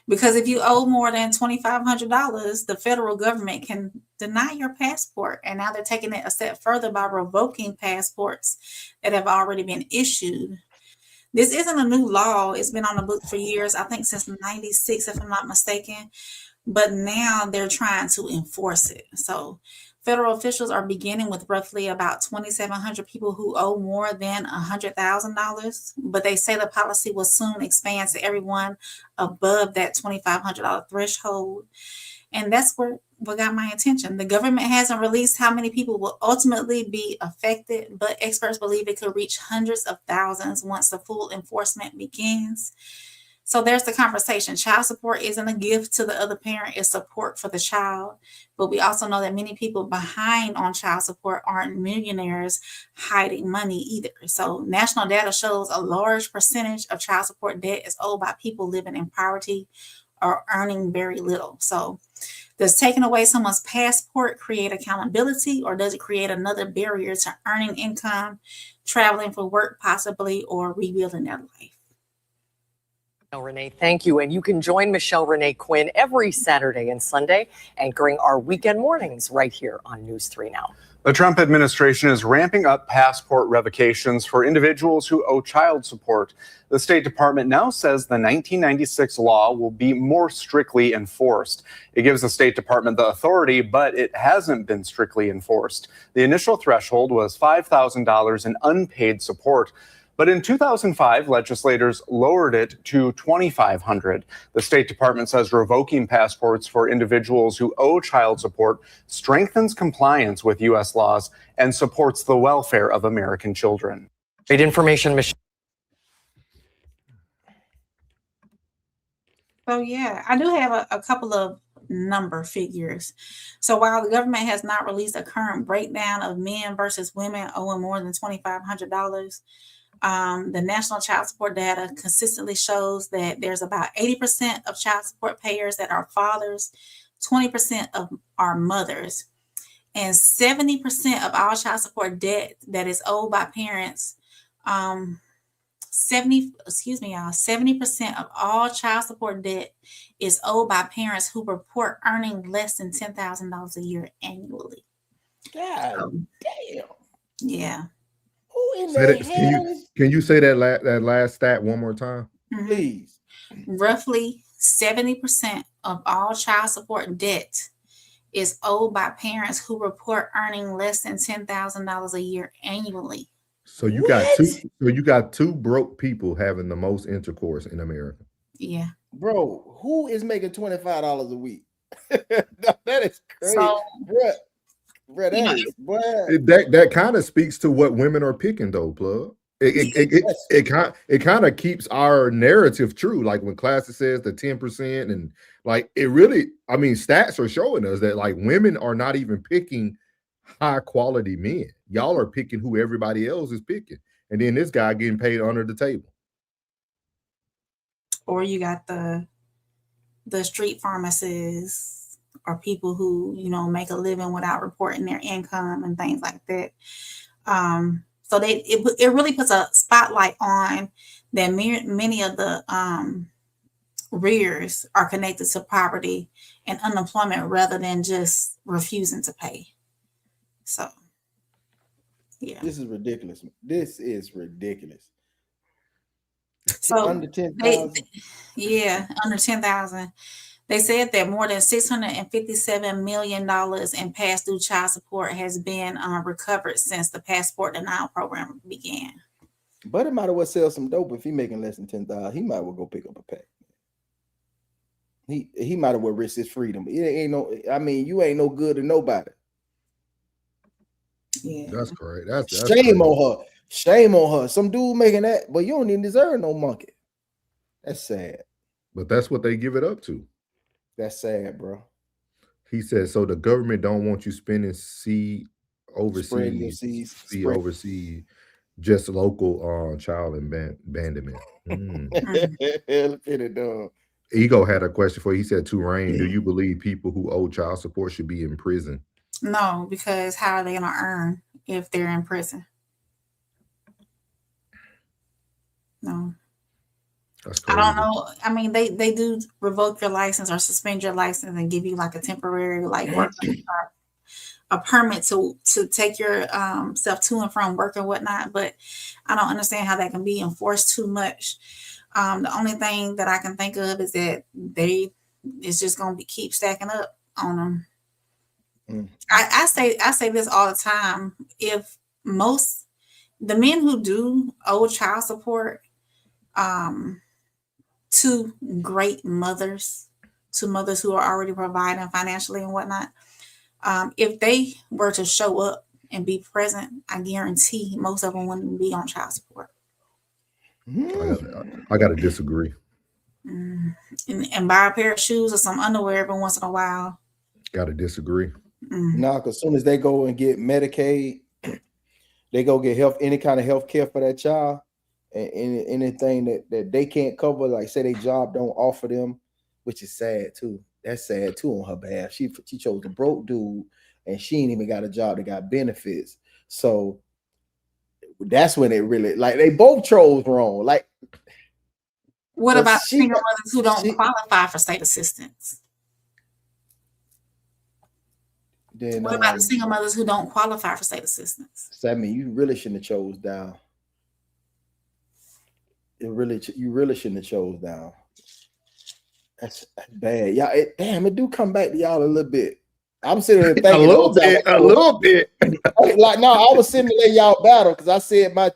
Because if you owe more than $2,500, the federal government can deny your passport. And now they're taking it a step further by revoking passports that have already been issued. This isn't a new law. It's been on the book for years, I think since 96, if I'm not mistaken. But now they're trying to enforce it. So federal officials are beginning with roughly about 2,700 people who owe more than $100,000, but they say the policy will soon expand to everyone above that $2,500 threshold. And that's what got my attention. The government hasn't released how many people will ultimately be affected, but experts believe it could reach hundreds of thousands once the full enforcement begins. So there's the conversation. Child support isn't a gift to the other parent, it's support for the child. But we also know that many people behind on child support aren't millionaires hiding money either. So national data shows a large percentage of child support debt is owed by people living in poverty or earning very little. So does taking away someone's passport create accountability, or does it create another barrier to earning income, traveling for work possibly, or rebuilding their life? Renee, thank you. And you can join Michelle Renee Quinn every Saturday and Sunday anchoring our weekend mornings right here on News 3 Now. The Trump administration is ramping up passport revocations for individuals who owe child support. The State Department now says the 1996 law will be more strictly enforced. It gives the State Department the authority, but it hasn't been strictly enforced. The initial threshold was $5,000 in unpaid support. But in 2005, legislators lowered it to $2,500. The State Department says revoking passports for individuals who owe child support strengthens compliance with U.S. laws and supports the welfare of American children. Great information, Michelle. So yeah, I do have a couple of number figures. So while the government has not released a current breakdown of men versus women owing more than $2,500, the national child support data consistently shows that there's about 80% of child support payers that are fathers, 20% of are mothers, and 70% of all child support debt that is owed by parents. 70% of all child support debt is owed by parents who report earning less than $10,000 a year annually. God damn. Yeah. Can you say that last stat one more time? Please. Roughly 70% of all child support debt is owed by parents who report earning less than $10,000 a year annually. So you got two broke people having the most intercourse in America. Yeah. Bro, who is making $25 a week? That is crazy. So, that kind of speaks to what women are picking, though, Plug. It kind of keeps our narrative true. Like when Classic says the 10%, and like it really, I mean, stats are showing us that like women are not even picking high quality men. Y'all are picking who everybody else is picking, and then this guy getting paid under the table. Or you got the street pharmacists or people who, make a living without reporting their income and things like that. So it really puts a spotlight on that many of the rears are connected to poverty and unemployment rather than just refusing to pay. So, yeah. This is ridiculous. This is ridiculous. So under 10,000. Yeah, under 10,000. They said that more than $657 million in past due child support has been recovered since the passport denial program began. But it might as well sell some dope if he making less than 10,000. He might as well go pick up a pack. He might as well risk his freedom. It ain't no. I mean, you ain't no good to nobody. Yeah, that's correct. That's shame crazy. on her. Shame on her. Some dude making that, but you don't even deserve no monkey. That's sad. But that's what they give it up to. That's sad, bro. He said, so the government don't want you spending seed overseas, overseas, just local child abandonment. Ego had a question for you. He said, to Rain, do you believe people who owe child support should be in prison? No, because how are they going to earn if they're in prison? No. That's crazy. I don't know. I mean, they do revoke your license or suspend your license and give you like a temporary work a permit to take your self to and from work and whatnot. But I don't understand how that can be enforced too much. The only thing that I can think of is that it's just going to keep stacking up on them. I say this all the time. If the men who do owe child support, to great mothers, to mothers who are already providing financially and whatnot, if they were to show up and be present, I guarantee most of them wouldn't be on child support. I got to disagree. And buy a pair of shoes or some underwear every once in a while. Got to disagree. No, because as soon as they go and get Medicaid, they go get any kind of health care for that child, and anything that they can't cover, like say their job don't offer them, which is sad too. That's sad too on her behalf. She chose a broke dude, and she ain't even got a job that got benefits. So that's when it really, like, they both chose wrong. Like, what about single mothers who don't qualify for state assistance? Then, what about the single mothers who don't qualify for state assistance? So, I mean, you really shouldn't have chose down. You really shouldn't have chose down. That's bad. Y'all, it do come back to y'all a little bit. I'm sitting there thinking a little bit. Like, no, I was sitting there y'all battle because I said my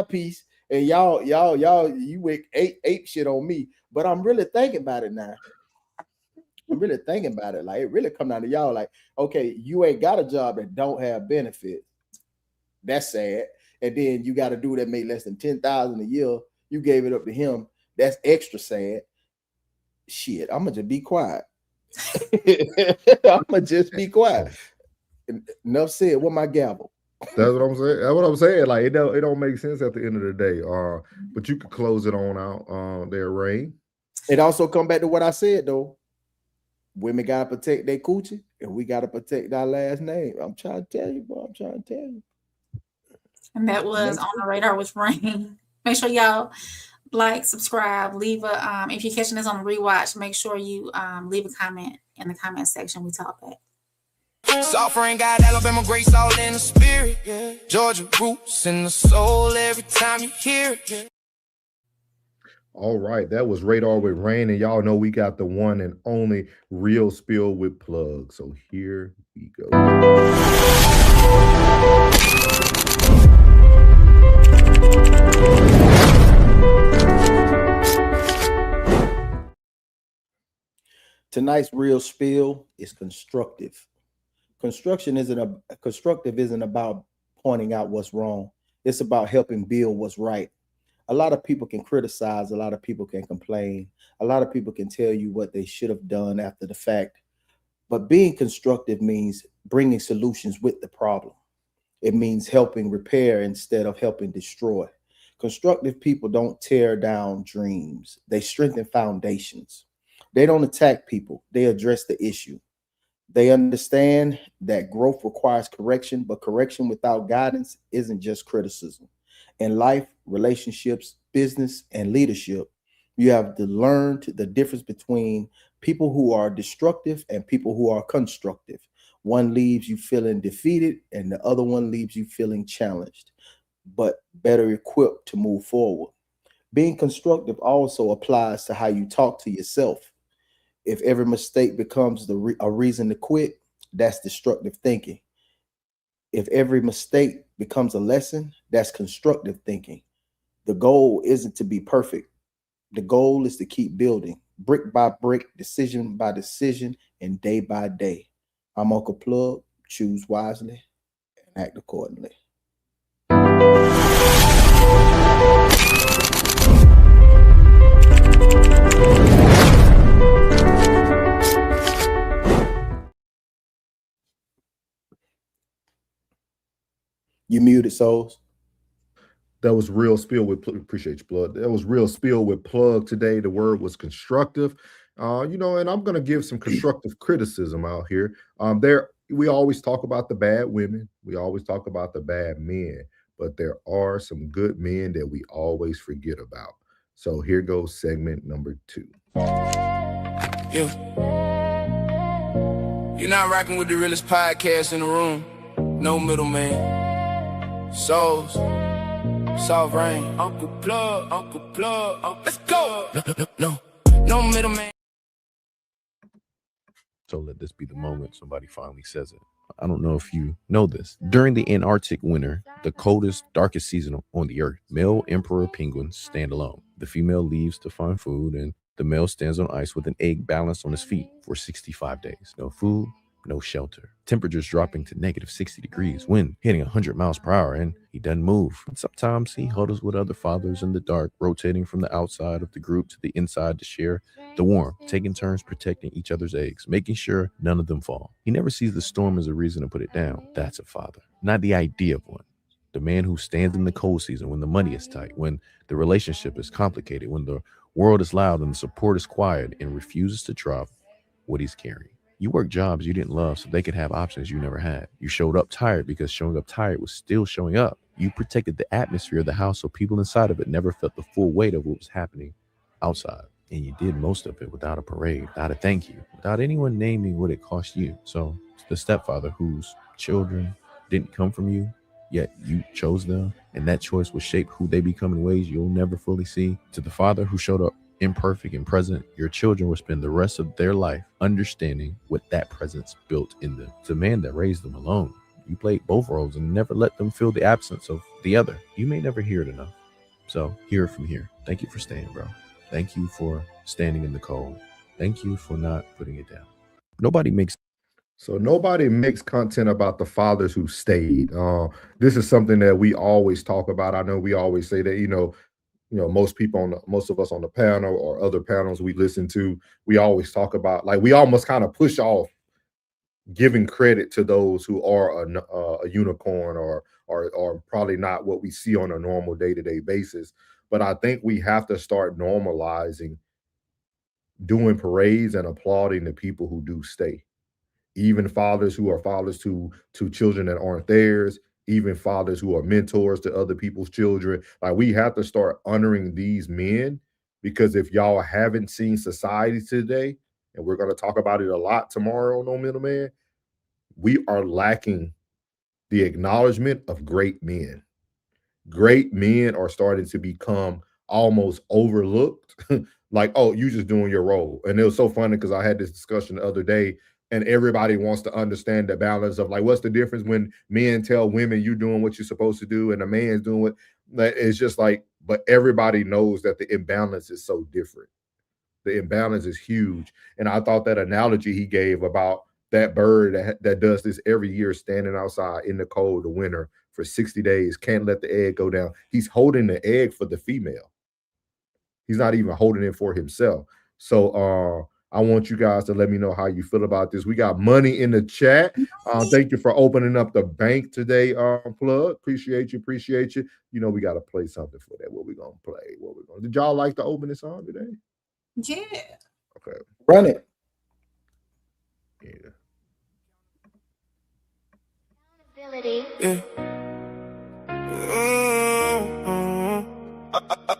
piece, and y'all, you went ape shit on me. But I'm really thinking about it now. I'm really thinking about it. Like, it really come down to y'all. Like, okay, you ain't got a job that don't have benefits. That's sad. And then you got a dude that made less than 10,000 a year. You gave it up to him. That's extra sad. Shit, I'm gonna just be quiet. I'm gonna just be quiet. Enough said. What my gavel? That's what I'm saying. That's what I'm saying. Like, it don't make sense at the end of the day. But you could close it on out there, Rain. It also come back to what I said though. Women gotta protect their coochie, and we gotta protect our last name. I'm trying to tell you, bro. I'm trying to tell you. And that was On the Radar with Rain. Make sure y'all like, subscribe, leave a if you're catching this on the rewatch, make sure you leave a comment in the comment section. We talk back. Soft Rain got Alabama grace all in the spirit, yeah. Georgia roots in the soul every time you hear it, yeah. All right, that was Radar with Rain, and y'all know we got the one and only Real Spill with Plug. So here we go. Tonight's Real Spill is constructive. Constructive isn't about pointing out what's wrong. It's about helping build what's right. A lot of people can criticize. A lot of people can complain. A lot of people can tell you what they should have done after the fact. But being constructive means bringing solutions with the problem. It means helping repair instead of helping destroy. Constructive people don't tear down dreams. They strengthen foundations. They don't attack people. They address the issue. They understand that growth requires correction, but correction without guidance isn't just criticism. In life, relationships, business, and leadership, you have to learn the difference between people who are destructive and people who are constructive. One leaves you feeling defeated, and the other one leaves you feeling challenged, but better equipped to move forward. Being constructive also applies to how you talk to yourself. If every mistake becomes a reason to quit, that's destructive thinking. If every mistake becomes a lesson, that's constructive thinking. The goal isn't to be perfect. The goal is to keep building, brick by brick, decision by decision, and day by day. I'm Uncle Plug. Choose wisely and act accordingly. You muted, Souls. That was real spill with appreciate you, Plug. That was real spill with Plug today. The word was constructive. And I'm gonna give some constructive criticism out here. We always talk about the bad women, we always talk about the bad men, but there are some good men that we always forget about. So here goes segment number 2. Yeah. You're not rocking with the realest podcast in the room. No middleman. Souls. Soft rain. Uncle Plug, let's go. No middleman. So let this be the moment somebody finally says it. I don't know if you know this. During the Antarctic winter, the coldest, darkest season on the earth, male emperor penguins stand alone. The female leaves to find food, and the male stands on ice with an egg balanced on his feet for 65 days. No food, no shelter. Temperatures dropping to negative 60 degrees, wind hitting 100 miles per hour, and he doesn't move. And sometimes he huddles with other fathers in the dark, rotating from the outside of the group to the inside to share the warmth, taking turns protecting each other's eggs, making sure none of them fall. He never sees the storm as a reason to put it down. That's a father, not the idea of one. The man who stands in the cold season when the money is tight, when the relationship is complicated, when the world is loud and the support is quiet, and refuses to drop what he's carrying. You work jobs you didn't love so they could have options you never had. You showed up tired because showing up tired was still showing up. You protected the atmosphere of the house so people inside of it never felt the full weight of what was happening outside. And you did most of it without a parade, without a thank you, without anyone naming what it cost you. So the stepfather whose children didn't come from you, yet you chose them, and that choice will shape who they become in ways you'll never fully see. To the father who showed up imperfect and present, your children will spend the rest of their life understanding what that presence built in them. It's a man that raised them alone. You played both roles and never let them feel the absence of the other. You may never hear it enough. So hear it from here. Thank you for staying, bro. Thank you for standing in the cold. Thank you for not putting it down. Nobody makes content about the fathers who stayed. This is something that we always talk about. I know we always say that, most of us on the panel or other panels we listen to, we always talk about, like, we almost kind of push off giving credit to those who are a unicorn or probably not what we see on a normal day-to-day basis. But I think we have to start normalizing doing parades and applauding the people who do stay. Even fathers who are fathers to children that aren't theirs, even fathers who are mentors to other people's children. Like, we have to start honoring these men, because if y'all haven't seen society today, and we're going to talk about it a lot tomorrow on No Middleman, we are lacking the acknowledgement of great men. Great men are starting to become almost overlooked. Like, oh, you just doing your role. And it was so funny because I had this discussion the other day, and everybody wants to understand the balance of, like, what's the difference when men tell women you doing what you're supposed to do and a man's doing what. It's just like, but everybody knows that the imbalance is so different. The imbalance is huge. And I thought that analogy he gave about that bird that does this every year, standing outside in the cold, the winter, for 60 days, can't let the egg go down. He's holding the egg for the female. He's not even holding it for himself. So I want you guys to let me know how you feel about this. We got money in the chat. Thank you for opening up the bank today, Plug. Appreciate you. We got to play something for that. What we gonna play? Did y'all like the opening song today? Yeah. Okay. Run it. Yeah. Yeah.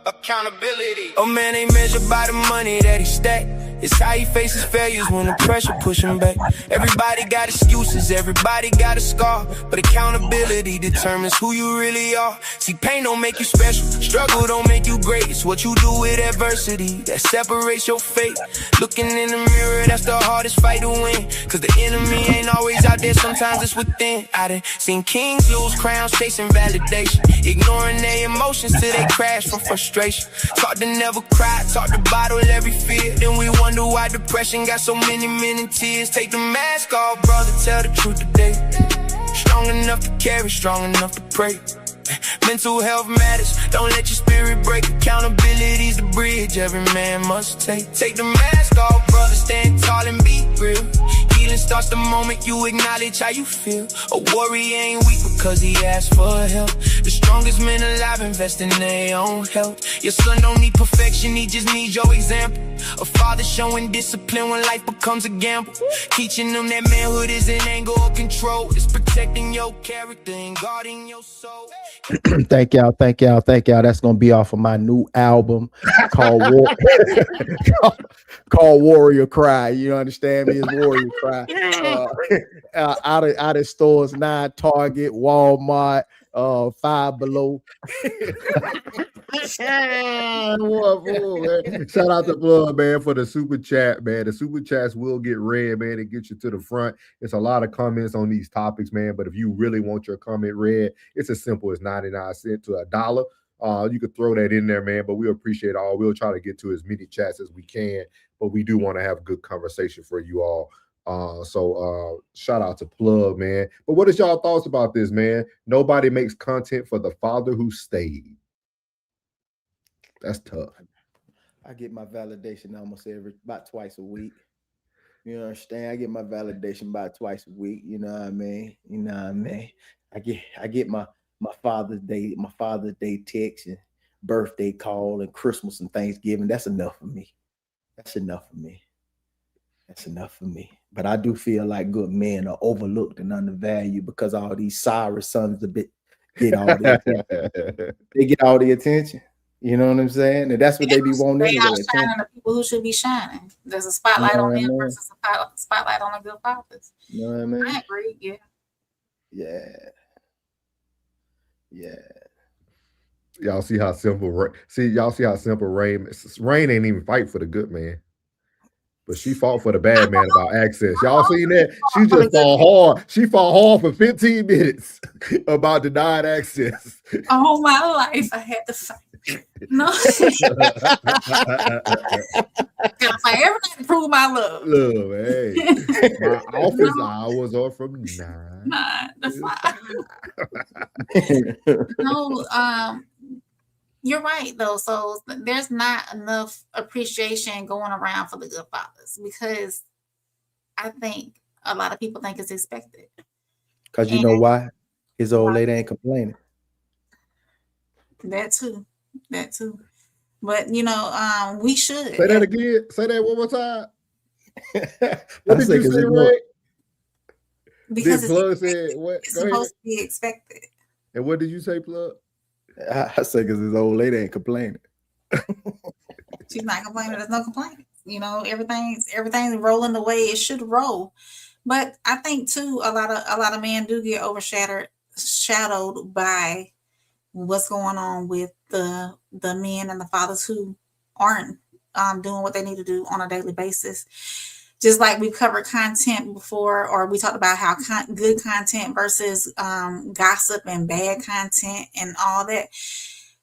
Accountability. A man ain't measured by the money that he stack. It's how he faces failures when the pressure push him back. Everybody got excuses, everybody got a scar, but accountability determines who you really are. See, pain don't make you special, struggle don't make you great. It's what you do with adversity that separates your fate. Looking in the mirror, that's the hardest fight to win, cause the enemy ain't always out there, sometimes it's within. I done seen kings lose crowns chasing validation, ignoring their emotions till they crash from frustration. Taught to never cry, taught to bottle every fear, then we wonder why depression got so many tears. Take the mask off, brother, tell the truth today. Strong enough to carry, strong enough to pray. Mental health matters, don't let your spirit break. Accountability's the bridge every man must take. Take the mask off, brother, stand tall and be real. Healing starts the moment you acknowledge how you feel. A warrior ain't weak because he asked for help. The strongest men alive invest in their own health. Your son don't need perfection, he just needs your example. A father showing discipline when life becomes a gamble. Teaching them that manhood isn't anger or control. It's protecting your character and guarding your soul. Thank y'all. That's gonna be off of my new album called called Warrior Cry. You understand me? It's Warrior Cry. Out of stores, 9 Target, Walmart, Five Below. Shout out to Blood, man, for the super chat, man. The super chats will get read, man, and get you to the front. It's a lot of comments on these topics, man. But if you really want your comment read, it's as simple as 99 cents to $1. You could throw that in there, man. But we appreciate all. We'll try to get to as many chats as we can, but we do want to have a good conversation for you all. So shout out to Plug, man. But what is y'all thoughts about this, man? Nobody makes content for the father who stayed. That's tough. I get my validation almost about twice a week. You understand? I get my validation about twice a week. You know what I mean? I get my Father's Day text and birthday call and Christmas and Thanksgiving. That's enough for me. But I do feel like good men are overlooked and undervalued because all these sorry sons get all the attention. They get all the attention. You know what I'm saying? And that's what they be wanting. They are shining the people who should be shining. There's a spotlight on them versus a spotlight on the good fathers. You know what I mean? I agree. Yeah. Y'all see how simple Rain ain't even fight for the good man. But she fought for the bad man about access. Y'all seen that? She just fought hard. She fought hard for 15 minutes about denied access. All my life, I had to fight. No. Gotta fight everything to prove my love. Love, hey. My office hours are from 9 to 5. No, you're right though. So there's not enough appreciation going around for the good fathers because I think a lot of people think it's expected. Because you know why? His old lady ain't complaining. That too. But we should. Say that again. Say that one more time. What did you say, Ray? Because it's supposed to be expected. And what did you say, Plug? I say because his old lady ain't complaining. She's not complaining. There's no complaint. Everything's rolling the way it should roll. But I think too, a lot of men do get overshadowed by what's going on with the men and the fathers who aren't doing what they need to do on a daily basis. Just like we've covered content before, or we talked about how good content versus gossip and bad content and all that.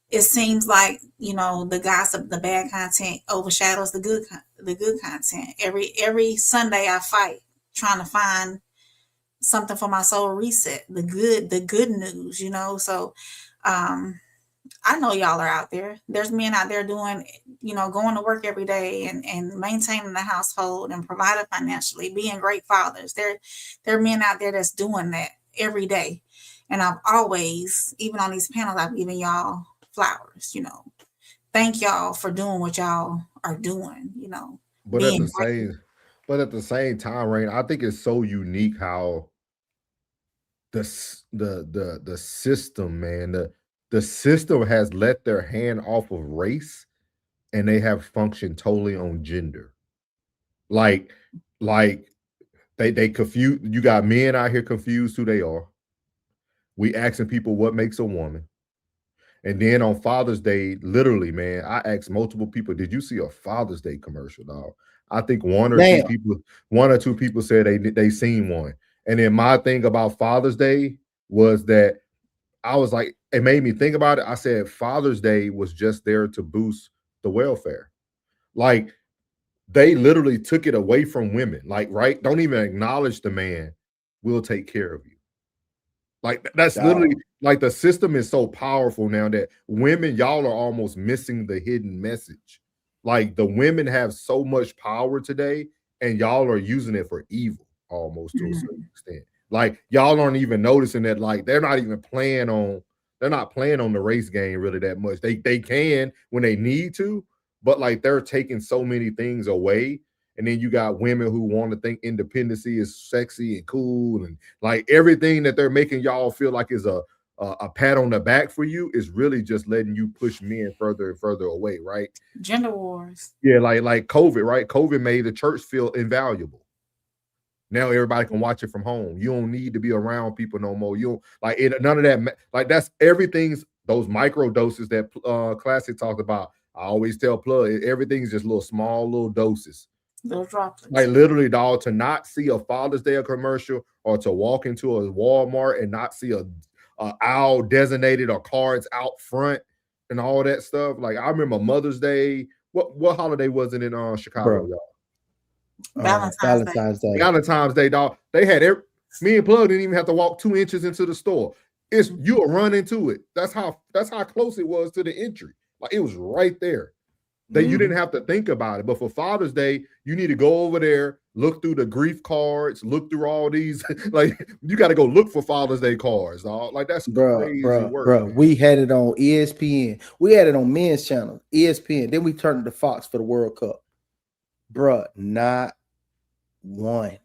It seems like, the gossip, the bad content overshadows the good content. Every Sunday I fight trying to find something for my soul reset, the good news, So I know y'all are out there. There's men out there doing, going to work every day and maintaining the household and providing financially, being great fathers. There are men out there that's doing that every day. And I've always, even on these panels, I've given y'all flowers, Thank y'all for doing what y'all are doing, But at the same time, Rain, I think it's so unique how the system, man. The system has let their hand off of race, and they have functioned totally on gender. Like they confuse. You got men out here confused who they are. We asking people what makes a woman. And then on Father's Day, literally, man, I asked multiple people, did you see a Father's Day commercial, dog? I think one or two people said they seen one. And then my thing about Father's Day was that I was like, it made me think about it. I said Father's Day was just there to boost the welfare. Like they literally took it away from women. Like, right? Don't even acknowledge the man. We'll take care of you. Like that's literally like the system is so powerful now that women, y'all are almost missing the hidden message. Like the women have so much power today, and y'all are using it for evil almost to a certain extent. Like y'all aren't even noticing that. Like they're not even playing on. They're not playing on the race game really that much. They can when they need to, but like they're taking so many things away. And then you got women who want to think independency is sexy and cool, and like everything that they're making y'all feel like is a pat on the back for you is really just letting you push men further and further away, right? Gender wars. Yeah, like COVID, right? COVID made the church feel invaluable. Now everybody can watch it from home. You don't need to be around people no more. You don't like it, none of that. Like that's everything's those micro doses that Classic talked about. I always tell Plug, everything's just little small little doses. Little droplets. Like literally, dog, to not see a Father's Day commercial or to walk into a Walmart and not see a aisle designated or cards out front and all that stuff. Like I remember Mother's Day. What holiday was it in Chicago, y'all? Valentine's Day. Valentine's Day, dog. They had me and Plug didn't even have to walk 2 inches into the store. It's you'll run into it. That's how close it was to the entry. Like it was right there. That you didn't have to think about it. But for Father's Day, you need to go over there, look through the grief cards, look through all these. Like you got to go look for Father's Day cards, dog. Like that's crazy work. Bro. We had it on ESPN. We had it on men's channel, ESPN. Then we turned to Fox for the World Cup. Bruh, not one.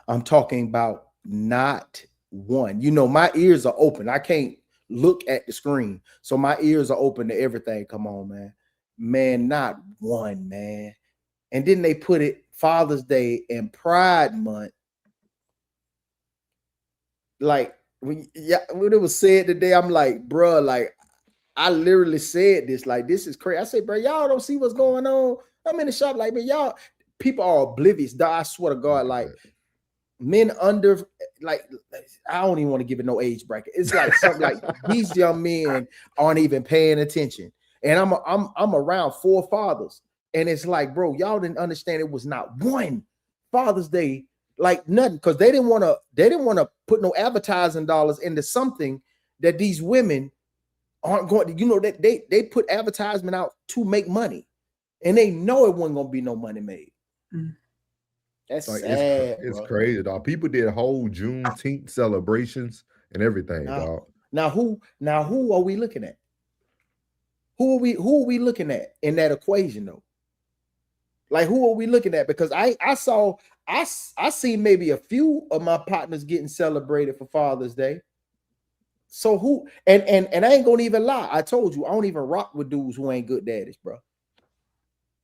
I'm talking about not one. You know, my ears are open. I can't look at the screen. So my ears are open to everything. Come on, man. Man, not one, man. And then they put it Father's Day and Pride Month. Like when it was said today, I'm like, bro, like I literally said this, like this is crazy. I say, bro, y'all don't see what's going on. I'm in the shop, like, man, y'all people are oblivious. Dog, I swear to God, like men under, like, I don't even want to give it no age bracket. It's like something like these young men aren't even paying attention. And I'm around 4 fathers, and it's like, bro, y'all didn't understand it was not one Father's Day, like nothing, because they didn't want to put no advertising dollars into something that these women aren't going to, you know, that they put advertisement out to make money, and they know it wasn't gonna be no money made. That's like, sad. It's crazy, dog. People did whole Juneteenth celebrations and everything, dog. Now who are we looking at? Who are we looking at in that equation though? Like who are we looking at? Because I seen maybe a few of my partners getting celebrated for Father's Day. So who and I ain't gonna even lie. I told you I don't even rock with dudes who ain't good daddies, bro.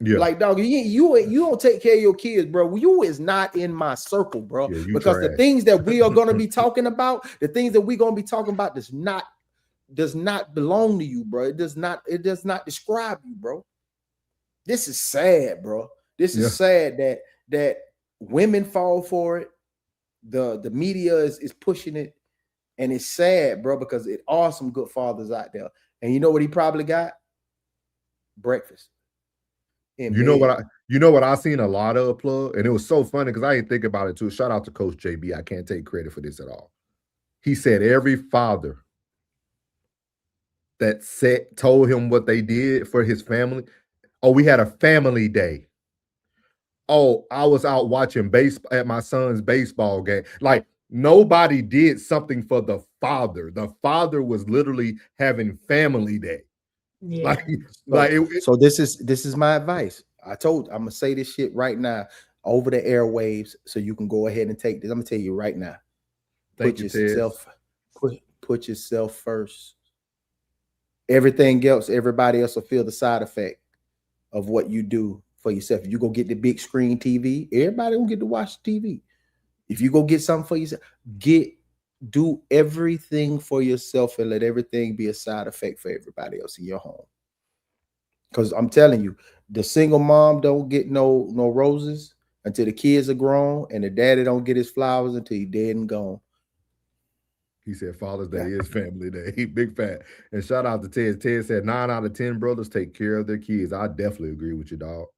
Yeah, like dog, you don't take care of your kids, bro. You is not in my circle, bro. Yeah, because trash. The things that we are gonna be talking about, the things that we're gonna be talking about does not belong to you, bro. It does not describe you, bro. This is sad, bro. This is sad that women fall for it. The media is pushing it, and it's sad, bro, because it are some good fathers out there. And you know what he probably got? Breakfast. You know what I seen a lot of, Plug, and it was so funny because I didn't think about it too. Shout out to Coach JB. I can't take credit for this at all. He said every father that told him what they did for his family. Oh, we had a family day. Oh, I was out watching baseball at my son's baseball game. Like nobody did something for the father. The father was literally having family day. Yeah. So this is my advice. I'm gonna say this shit right now over the airwaves so you can go ahead and take this. I'm gonna tell you right now. Thank you, Ted. Put yourself first. Everything else, everybody else will feel the side effect of what you do for yourself. If you go get the big screen TV, everybody will get to watch TV. If you go get something for yourself, do everything for yourself and let everything be a side effect for everybody else in your home. Because I'm telling you, the single mom don't get no roses until the kids are grown, and the daddy don't get his flowers until he's dead and gone. He said Father's Day is family day. Big fat. And shout out to Ted. Ted said 9 out of 10 brothers take care of their kids. I definitely agree with you, dog.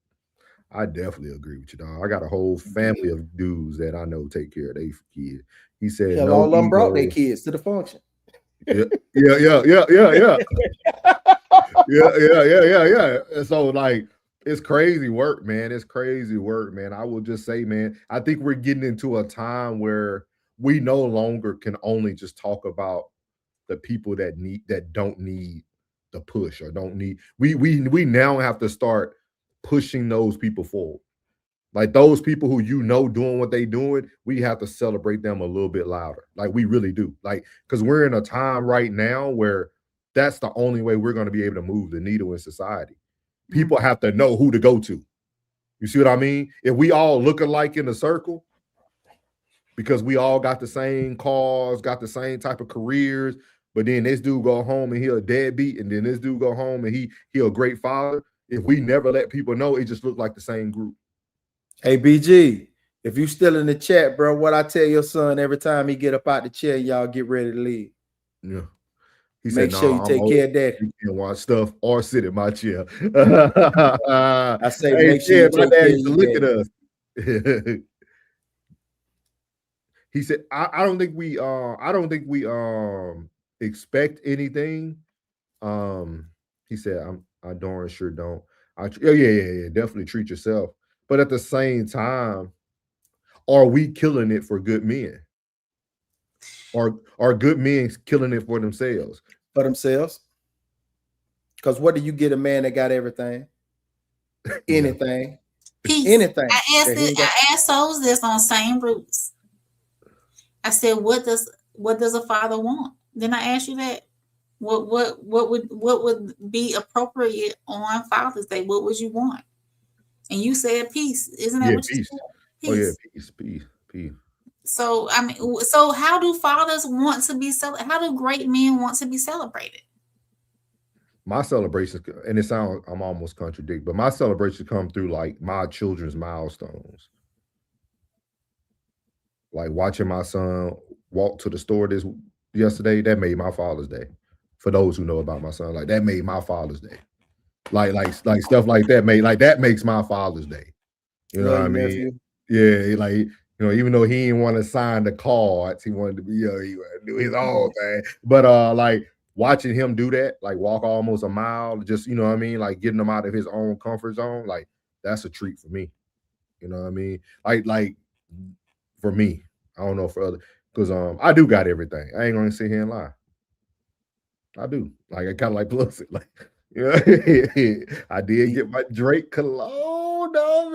I definitely agree with you, dog. I got a whole family of dudes that I know take care of their kids. He said Hell, all of them brought their kids to the function. Yeah. Yeah. And so, like, it's crazy work, man. It's crazy work, man. I will just say, man, I think we're getting into a time where we no longer can only just talk about the people that don't need the push or don't need. We now have to start pushing those people forward. Like those people who doing what they doing, we have to celebrate them a little bit louder. Like we really do. Like, because we're in a time right now where that's the only way we're going to be able to move the needle in society. People have to know who to go to. You see what I mean? If we all look alike in a circle, because we all got the same cars, got the same type of careers, but then this dude go home and he a deadbeat, and then this dude go home and he a great father. If we never let people know, it just look like the same group. Hey, BG, if you still in the chat, bro, what I tell your son every time he get up out the chair, y'all get ready to leave. Yeah. Make sure you take care of that. You can't watch stuff or sit in my chair. I say, hey, make sure you take care of your look at us. He said, I don't think we expect anything. He said, I darn sure don't. Yeah, definitely treat yourself. But at the same time, are we killing it for good men? Are good men killing it for themselves? For themselves? Because what do you get a man that got everything? Anything. Peace. Anything. I asked souls this on same roots. I said, what does a father want? Then I asked you that. What would be appropriate on Father's Day? What would you want? And you said peace. Isn't that what you said? Peace. Oh yeah, peace. So I mean, so how do fathers want to be celebrated? How do great men want to be celebrated? My celebrations, and it sounds I'm almost contradicting, but my celebrations come through like my children's milestones. Like watching my son walk to the store yesterday, that made my Father's Day. For those who know about my son, like that made my Father's Day. Like stuff like that makes my Father's Day. You know what I mean? Nephew. Yeah, like, you know, even though he didn't want to sign the cards, he wanted to be, he wanted to do his own thing. But like watching him do that, like walk almost a mile, just, you know what I mean, like getting him out of his own comfort zone, like that's a treat for me. You know what I mean? Like for me, I don't know for others, because I do got everything. I ain't gonna sit here and lie. I do. Like I kind of like Pelosi. Like, yeah, I did get my Drake cologne, dog.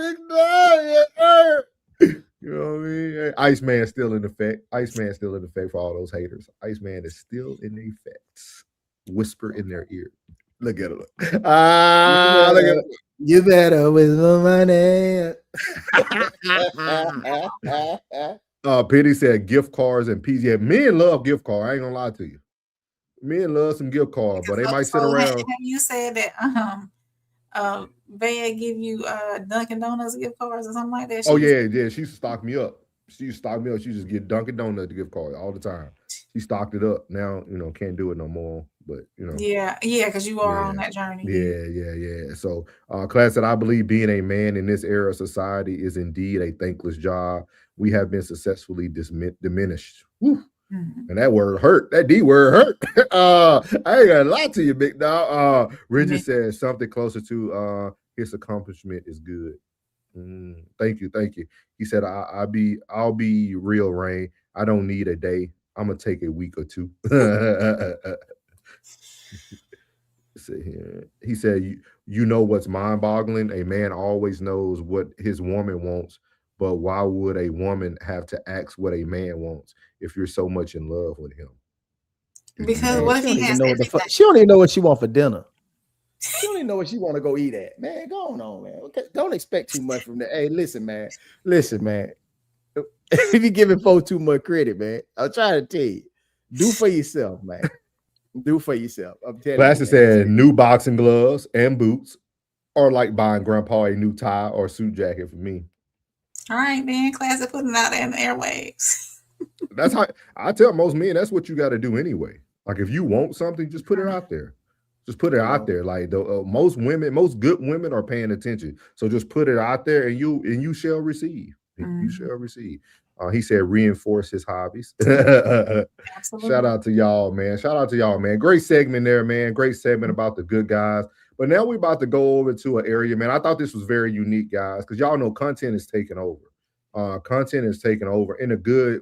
You know what I mean? Iceman still in effect. Iceman still in effect for all those haters. Iceman is still in effect. Whisper in their ear. Look at it. Look at it. You better with the money. Penny said gift cards and peas. Yeah, men love gift cards. I ain't gonna lie to you. Men love some gift cards, but they might sit around. Have you said that Bea give you Dunkin' Donuts gift cards or something like that? Yeah. She used to stock me up. She used to just get Dunkin' Donuts gift card all the time. She stocked it up. Now, you know, can't do it no more. But you know. Yeah, because you are on that journey. Yeah. So class said, I believe being a man in this era of society is indeed a thankless job. We have been successfully diminished. Woo. Mm-hmm. And that word hurt. That D word hurt. I ain't gonna lie to you, big dog. Richard said something closer to his accomplishment is good. Thank you. He said, I'll be real, Rain. I don't need a day. I'm gonna take a week or two. He said, you know what's mind-boggling? A man always knows what his woman wants but why would a woman have to ask what a man wants if you're so much in love with him? Because what if he has everything? She don't even know what she want for dinner. She don't even know what she want to go eat at. Man, go on, man. Okay, don't expect too much from that. Hey, listen, man. If you giving folks too much credit, man, I'm trying to tell you, do for yourself, man. Do for yourself. I'm telling you. Classic said new boxing gloves and boots are like buying grandpa a new tie or suit jacket for me. All right, then. Classic putting it out there in the airwaves. That's how I tell most men, that's what you got to do anyway. Like if you want something, just put it out there. Just put it out there. Like most good women are paying attention. So just put it out there, and you shall receive. You shall receive. He said reinforce his hobbies. Shout out to y'all, man. Great segment there, man. Great segment about the good guys. But now we're about to go over to an area, man. I thought this was very unique, guys, because y'all know content is taking over. Content is taking over in a good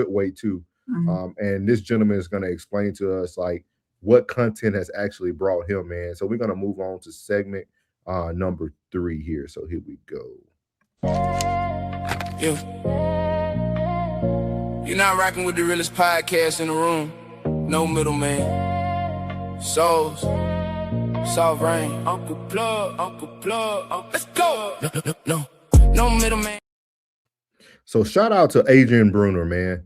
way too. And this gentleman is going to explain to us like what content has actually brought him, man. So we're going to move on to segment number 3 here. So here we go. You're not rocking with the realest podcast in the room. No middleman. Souls. Soft rain. Uncle Plug. Let's go. No middleman. So shout out to Adrian Bruner, man.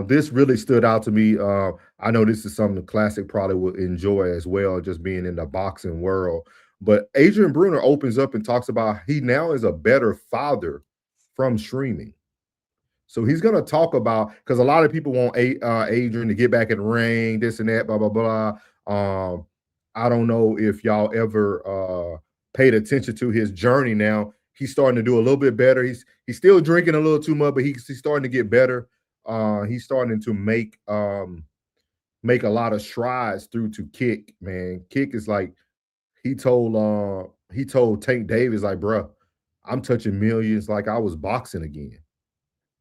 This really stood out to me. I know this is something the Classic probably will enjoy as well, just being in the boxing world. But Adrian Bruner opens up and talks about he now is a better father from streaming. So he's going to talk about, because a lot of people want Adrian to get back in the ring, this and that, blah, blah, blah. I don't know if y'all ever paid attention to his journey now. He's starting to do a little bit better. He's still drinking a little too much, but he's starting to get better. He's starting to make a lot of strides through to Kick, man. Kick is like, he told Tank Davis, like, bruh, I'm touching millions like I was boxing again.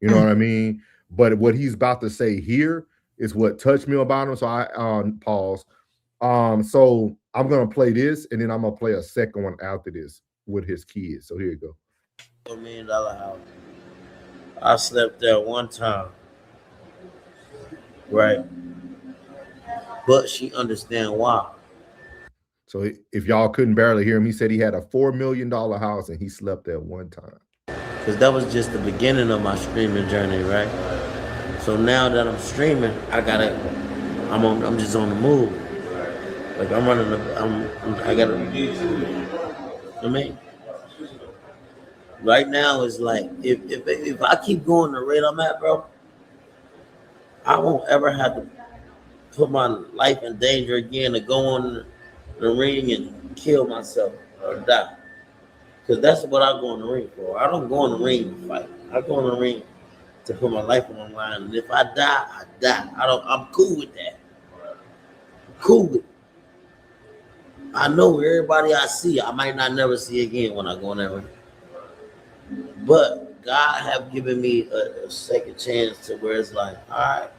You know what I mean? But what he's about to say here is what touched me about him. So I pause. So I'm gonna play this, and then I'm gonna play a second one after this with his kids. So here you go. $1 million house. I slept there one time, right? But she understand why. So if y'all couldn't barely hear him, he said he had a $4 million house and he slept there one time. Because that was just the beginning of my streaming journey, right? So now that I'm streaming, I'm just on the move. Like right now it's like, if I keep going the rate I'm at, bro, I won't ever have to put my life in danger again to go on the ring and kill myself or die. Because that's what I go in the ring for. I don't go in the ring to fight. I go in the ring to put my life on the line. And if I die, I die. I'm cool with that. Cool with it. I know everybody I see, I might not never see again when I go in that ring. But God have given me a second chance to where it's like, all right,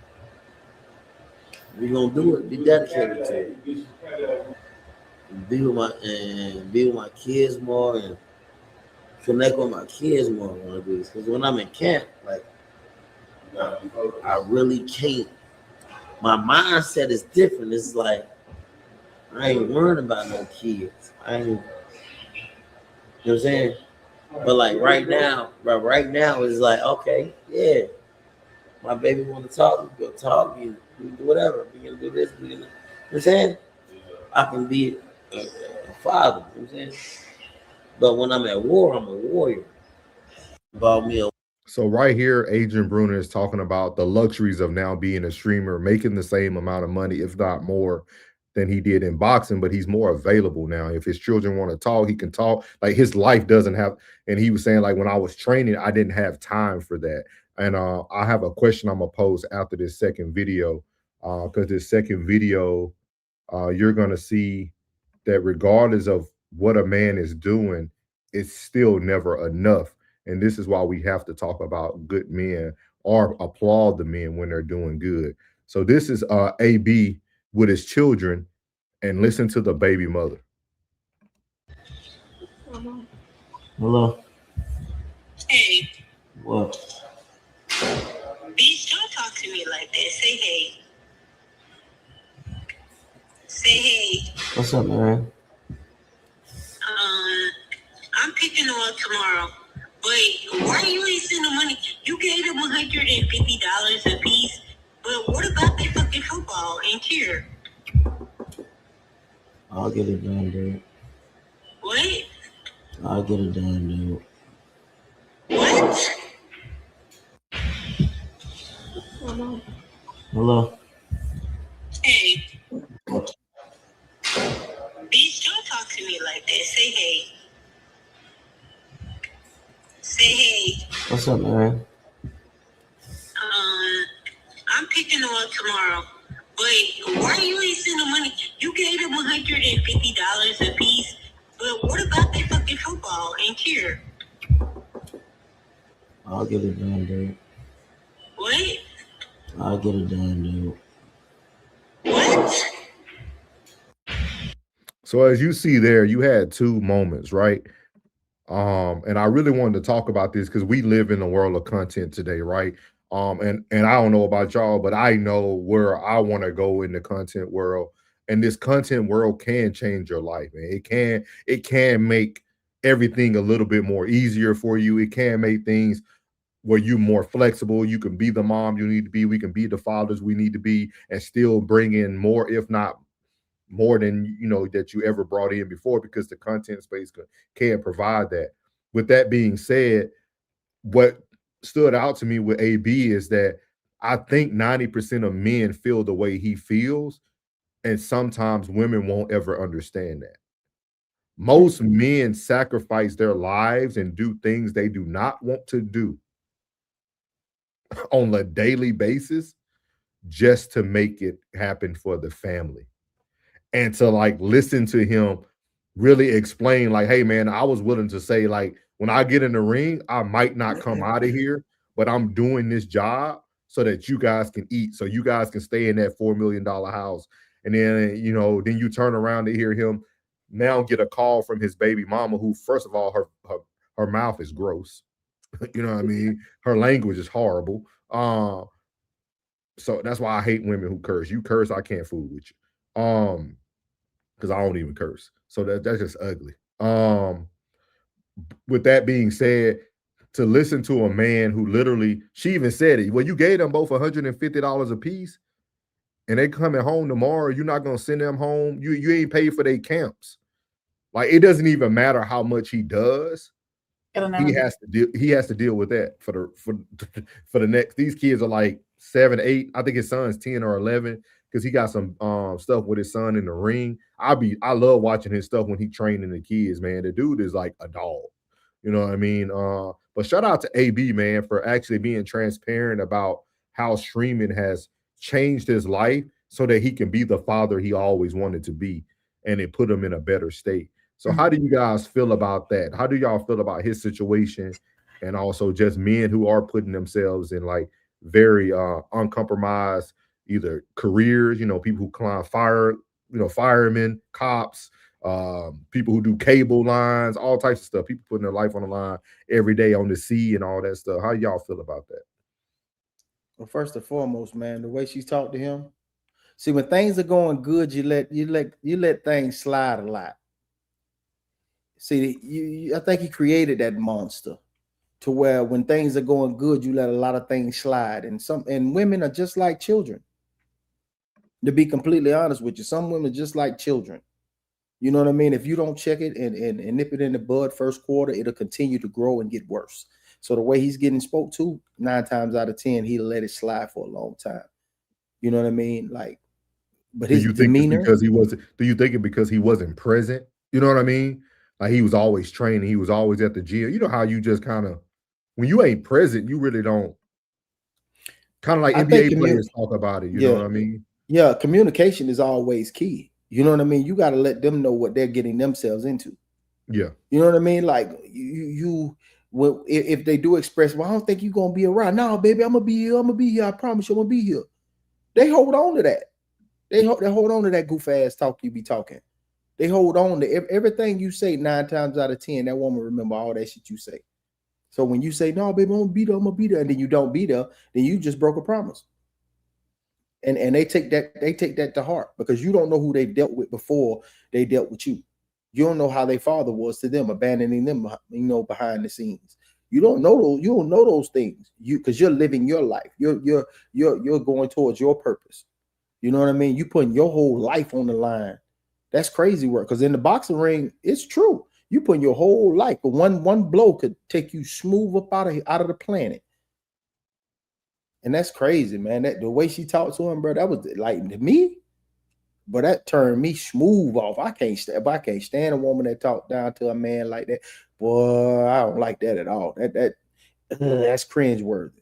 we're gonna do it. Be dedicated to it. Be with my kids more and connect with my kids more when I do this. Because when I'm in camp, like I really can't. My mindset is different. It's like I ain't worrying about no kids. I ain't. You know what I'm saying? But like right now it's like, okay, yeah, my baby want to talk, we go talk, we do whatever. We gonna do this, you know what I'm saying? I can be a father, you know what I'm saying? But when I'm at war, I'm a warrior. About me. So right here, Adrian Bruner is talking about the luxuries of now being a streamer, making the same amount of money, if not more, than he did in boxing, but he's more available now. If his children want to talk, he can talk. Like his life doesn't have, and he was saying like when I was training, I didn't have time for that. And I have a question I'm gonna pose after this second video, because this second video, you're gonna see that regardless of what a man is doing, it's still never enough. And this is why we have to talk about good men or applaud the men when they're doing good. So this is AB with his children, and listen to the baby mother. Hello. Hey, What? Bitch, don't talk to me like that. Say hey. Say hey. What's up, man? I'm picking her up tomorrow. But why you ain't send the money? You gave them $150 a piece. But what about that fucking football and cheer? I'll get it done, dude. What? I'll get it done, dude. What? Hello? Hey. Bitch, don't talk to me like that. Say hey. Say hey. What's up, man? I'm picking her up tomorrow. But why you ain't send the money? You gave them $150 a piece. But what about that fucking football and cheer? I'll get it done, dude. What? I'll get it done, dude. What? So as you see there, you had two moments, right? And I really wanted to talk about this because we live in the world of content today, right? And I don't know about y'all, but I know where I want to go in the content world. And this content world can change your life, man. It can make everything a little bit more easier for you. It can make things where you're more flexible. You can be the mom you need to be. We can be the fathers we need to be and still bring in more, if not more than that you ever brought in before, because the content space can provide that. With that being said, what stood out to me with AB is that I think 90% of men feel the way he feels, and sometimes women won't ever understand that. Most men sacrifice their lives and do things they do not want to do on a daily basis just to make it happen for the family. And to like listen to him really explain, like, hey man, I was willing to say, like, when I get in the ring, I might not come out of here, but I'm doing this job so that you guys can eat, so you guys can stay in that $4 million house. And then, then you turn around to hear him now get a call from his baby mama, who, first of all, her mouth is gross. You know what I mean? Her language is horrible. So that's why I hate women who curse. You curse, I can't fool with you. Because I don't even curse. So that's just ugly. With that being said, to listen to a man who literally, she even said it, well, you gave them both $150 a piece and they coming home tomorrow, you're not gonna send them home. You ain't paid for their camps. Like, it doesn't even matter how much he does. He has to deal with that for the next. These kids are like 7, 8. I think his son's 10 or 11 because he got some stuff with his son in the ring. I love watching his stuff when he training the kids, man. The dude is like a dog. You know what I mean? But shout out to AB, man, for actually being transparent about how streaming has changed his life so that he can be the father he always wanted to be, and it put him in a better state. So how do you guys feel about that? How do y'all feel about his situation, and also just men who are putting themselves in like very uncompromised either careers, people who climb firemen, cops, people who do cable lines, all types of stuff, people putting their life on the line every day on the sea and all that stuff. How y'all feel about that? Well, first and foremost, man, the way she's talked to him. See, when things are going good, you let things slide a lot. See, I think he created that monster to where when things are going good, you let a lot of things slide. And women are just like children. To be completely honest with you, some women are just like children. You know what I mean? If you don't check it and nip it in the bud first quarter, it'll continue to grow and get worse. So the way he's getting spoke to, 9 times out of 10, he'll let it slide for a long time. You know what I mean? Like, but his demeanor. Do you think it because he wasn't present? You know what I mean? Like, he was always training, he was always at the gym. You know how you just kind of, when you ain't present, you really don't. Kind of like NBA players talk about it. You know what I mean? Yeah, communication is always key. You know what I mean? You got to let them know what they're getting themselves into. Yeah. You know what I mean? Like, if they do express, well, I don't think you're gonna be around. No, baby, I'm gonna be here. I'm gonna be here. I promise you, I'm gonna be here. They hold on to that. They hold on to that goof ass talk you be talking. They hold on to everything you say. 9 times out of 10, that woman remember all that shit you say. So when you say, no, baby, I'm gonna beat her, and then you don't beat her, then you just broke a promise. And they take that to heart because you don't know who they dealt with before they dealt with you. You don't know how their father was to them, abandoning them, behind the scenes. You don't know those things. Because you're living your life. You're going towards your purpose. You know what I mean? You putting your whole life on the line. That's crazy work. Because in the boxing ring, it's true. You putting your whole life, but one blow could take you smooth up out of the planet. And that's crazy, man. That the way she talked to him, bro, that was like to me, but that turned me smooth off. I can't stand a woman that talk down to a man like that. Boy, I don't like that at all. That's cringeworthy.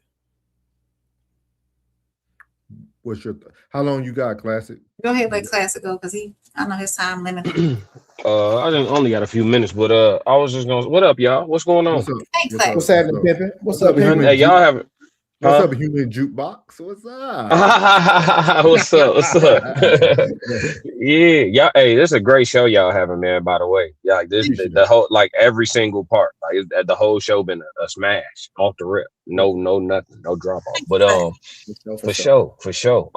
How long you got, Classic? Go ahead, let Classic go because I know his time limited. I only got a few minutes, but I was just gonna. What up, y'all? What's going on? What's happening, Pimpin'? What's up, Pimpin'? Hey, y'all have. What's up, human jukebox? What's up? What's up? What's up? Yeah, y'all. Hey, this is a great show y'all having, man. By the way, yeah, like this, the whole, like every single part, like the whole show been a smash off the rip. No, nothing, no drop off. But for sure.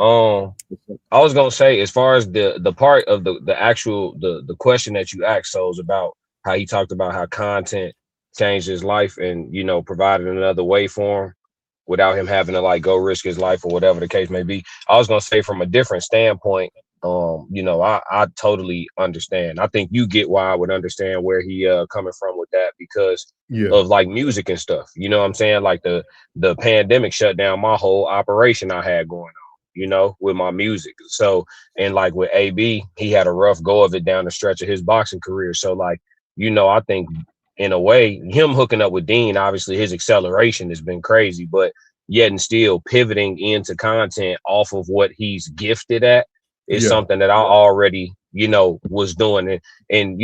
I was gonna say, as far as the part of the actual the question that you asked, so is about how he talked about how content changed his life and provided another way for him without him having to like go risk his life or whatever the case may be. I was gonna say from a different standpoint, I totally understand. I think you get why I would understand where he coming from with that because of like music and stuff. You know what I'm saying? Like the pandemic shut down my whole operation I had going on, with my music. So, and like with AB, he had a rough go of it down the stretch of his boxing career. So like, I think in a way, him hooking up with Dean, obviously his acceleration has been crazy, but yet and still pivoting into content off of what he's gifted at is something that I already, was doing. And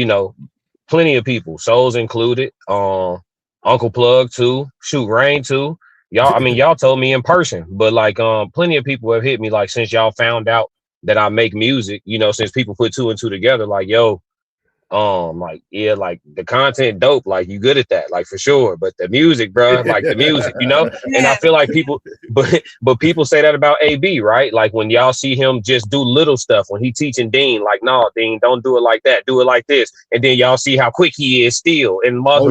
plenty of people, Souls included, Uncle Plug too, Shoot Rain too. Y'all told me in person, but like plenty of people have hit me like since y'all found out that I make music, since people put two and two together, like, yo, like the content dope, like you good at that, like for sure, but the music, bro, like the music, and I feel like people but people say that about AB, right? Like when y'all see him just do little stuff when he teaching Dean, like, no, Dean, don't do it like that, do it like this, and then y'all see how quick he is still, and Muzz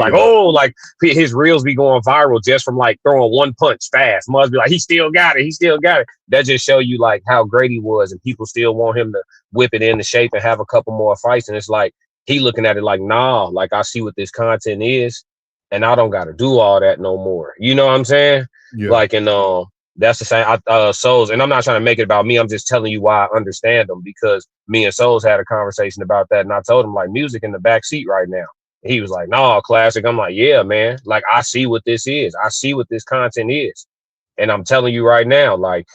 like his reels be going viral just from like throwing one punch fast. Muzz be like, he still got it. That just show you like how great he was, and people still want him to whip it into shape and have a couple more fights, and it's like he looking at it like, nah, like I see what this content is, and I don't got to do all that no more. You know what I'm saying? Yeah. Like, and that's the same. Souls, and I'm not trying to make it about me. I'm just telling you why I understand them, because me and Souls had a conversation about that, and I told him like music in the back seat right now. He was like, nah, Classic. I'm like, yeah, man. Like I see what this is. I see what this content is, and I'm telling you right now, like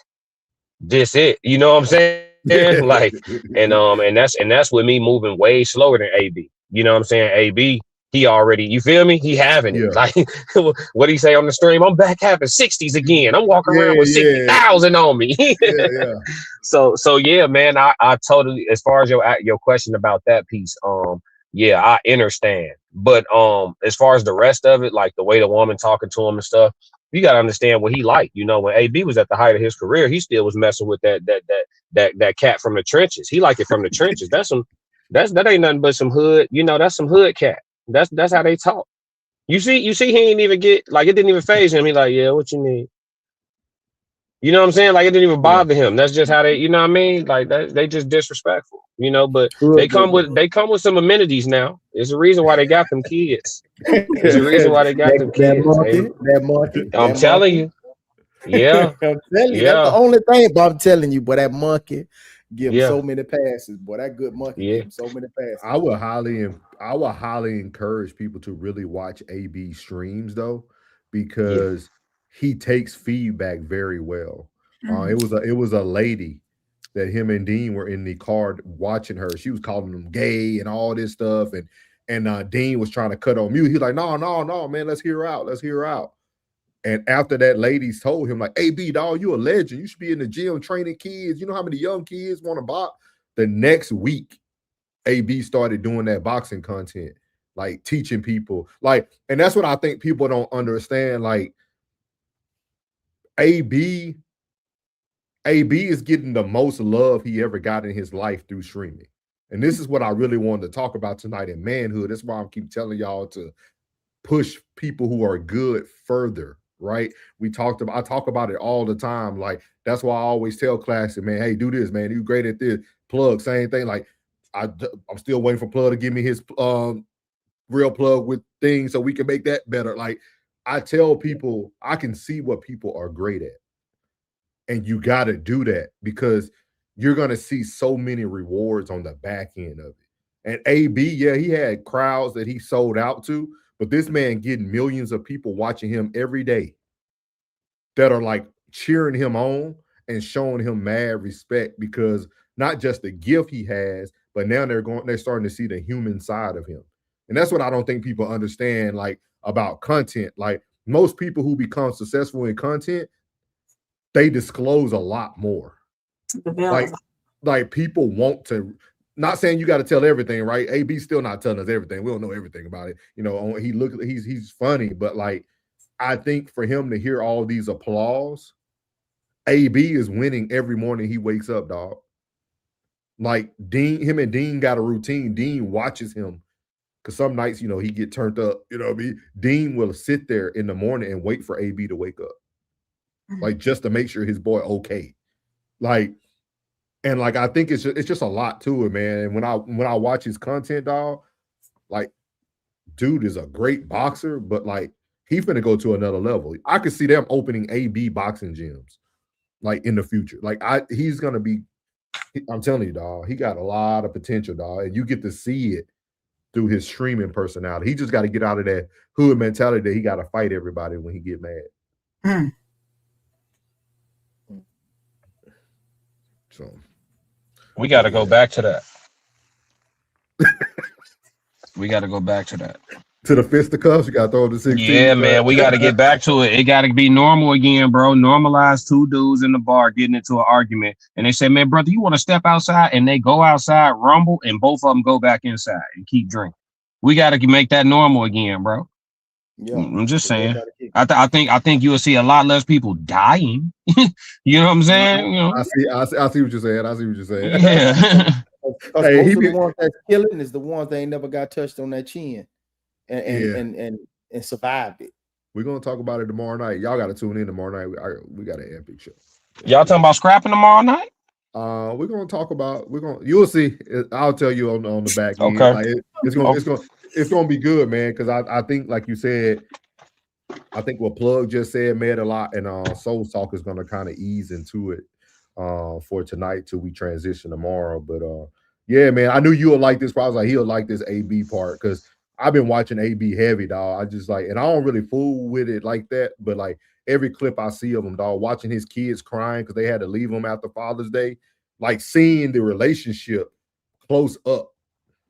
this it. You know what I'm saying? Like, and that's with me moving way slower than AB. You know what I'm saying? AB, he already, you feel me? He having it. Like, what he say on the stream? I'm back having 60s again. I'm walking around with 60,000 on me. So yeah, man. I totally, as far as your question about that piece, I understand. But as far as the rest of it, like the way the woman talking to him and stuff, you gotta understand what he liked. When AB was at the height of his career, he still was messing with that cat from the trenches. He liked it from the trenches. That ain't nothing but some hood. That's some hood cat. That's how they talk. You see, he ain't even get like it didn't even faze him. He like, yeah, what you need? You know what I'm saying? Like it didn't even bother him. That's just how they, you know what I mean? Like they just disrespectful, but they come with some amenities now. There's a reason why they got them kids. There's a reason why they got them kids. That monkey. I'm telling you. Yeah. I'm telling you, that's the only thing, but I'm telling you, but that monkey give him so many passes. Boy, that good monkey give him so many passes. I would highly encourage people to really watch AB streams though, because he takes feedback very well. It was a lady that him and Dean were in the car watching her. She was calling him gay and all this stuff, and Dean was trying to cut on mute. He's like, no, man, let's hear her out. And after that, ladies told him like, AB, dog, you a legend. You should be in the gym training kids. You know how many young kids want to box? The next week, AB started doing that boxing content. like teaching people, like, and that's what I think people don't understand. Like, AB is getting the most love he ever got in his life through streaming. And this is what I really wanted to talk about tonight in manhood. That's why I keep telling y'all to push people who are good further, right? I talk about it all the time. Like, that's why I always tell classes, man, hey, do this, man. You great at this. Plug, same thing. Like, I'm still waiting for Plug to give me his real plug with things so we can make that better. Like, I tell people, I can see what people are great at. And you got to do that because you're going to see so many rewards on the back end of it. And AB, yeah, he had crowds that he sold out to, but this man getting millions of people watching him every day that are like cheering him on and showing him mad respect because not just the gift he has, but now they're starting to see the human side of him. And that's what I don't think people understand, like, about content. Like, most people who become successful in content, they disclose a lot more. Like people want to, not saying you got to tell everything, right? AB's still not telling us everything. We don't know everything about it. You know, he's funny, but like, I think for him to hear all these applause, AB is winning every morning he wakes up, dog. Like, him and Dean got a routine. Dean watches him because some nights, you know, he get turned up. You know what I mean? Dean will sit there in the morning and wait for AB to wake up, like, just to make sure his boy okay. Like, and like, I think it's just a lot to it, man. And when I watch his content, dog, like, dude is a great boxer, but like, he's finna go to another level. I could see them opening AB boxing gyms, like, in the future. Like, he's gonna be. I'm telling you, dog, he got a lot of potential, dog, and you get to see it through his streaming personality. He just got to get out of that hood mentality that he got to fight everybody when he get mad. So we got to go back to that. We got to go back to that. To the fisticuffs, you got to throw the 16. Yeah, man, we got to get back to it. It got to be normal again, bro. Normalize two dudes in the bar getting into an argument, and they say, "Man, brother, you want to step outside?" And they go outside, rumble, and both of them go back inside and keep drinking. We got to make that normal again, bro. Yeah, I'm just saying. I think you will see a lot less people dying. You know what I'm saying? You know? I see what you're saying. I see what you're saying. Yeah. Hey, the ones that's killing is the ones that ain't never got touched on that chin. And survived it. We're gonna talk about it tomorrow night. Y'all gotta tune in tomorrow night. We got an epic show. Y'all talking about scrapping tomorrow night? We're gonna talk about. You'll see. I'll tell you on the back end. Okay. Like, it's gonna be good, man. Because I think, like you said, I think what Plug just said made a lot, and Soul Talk is gonna kind of ease into it for tonight till we transition tomorrow. But yeah, man, I knew you would like this. I was like, he'll like this AB part because I've been watching AB heavy, dog. I just like, and I don't really fool with it like that, but like every clip I see of him, dog, watching his kids crying because they had to leave him after Father's Day, like seeing the relationship close up.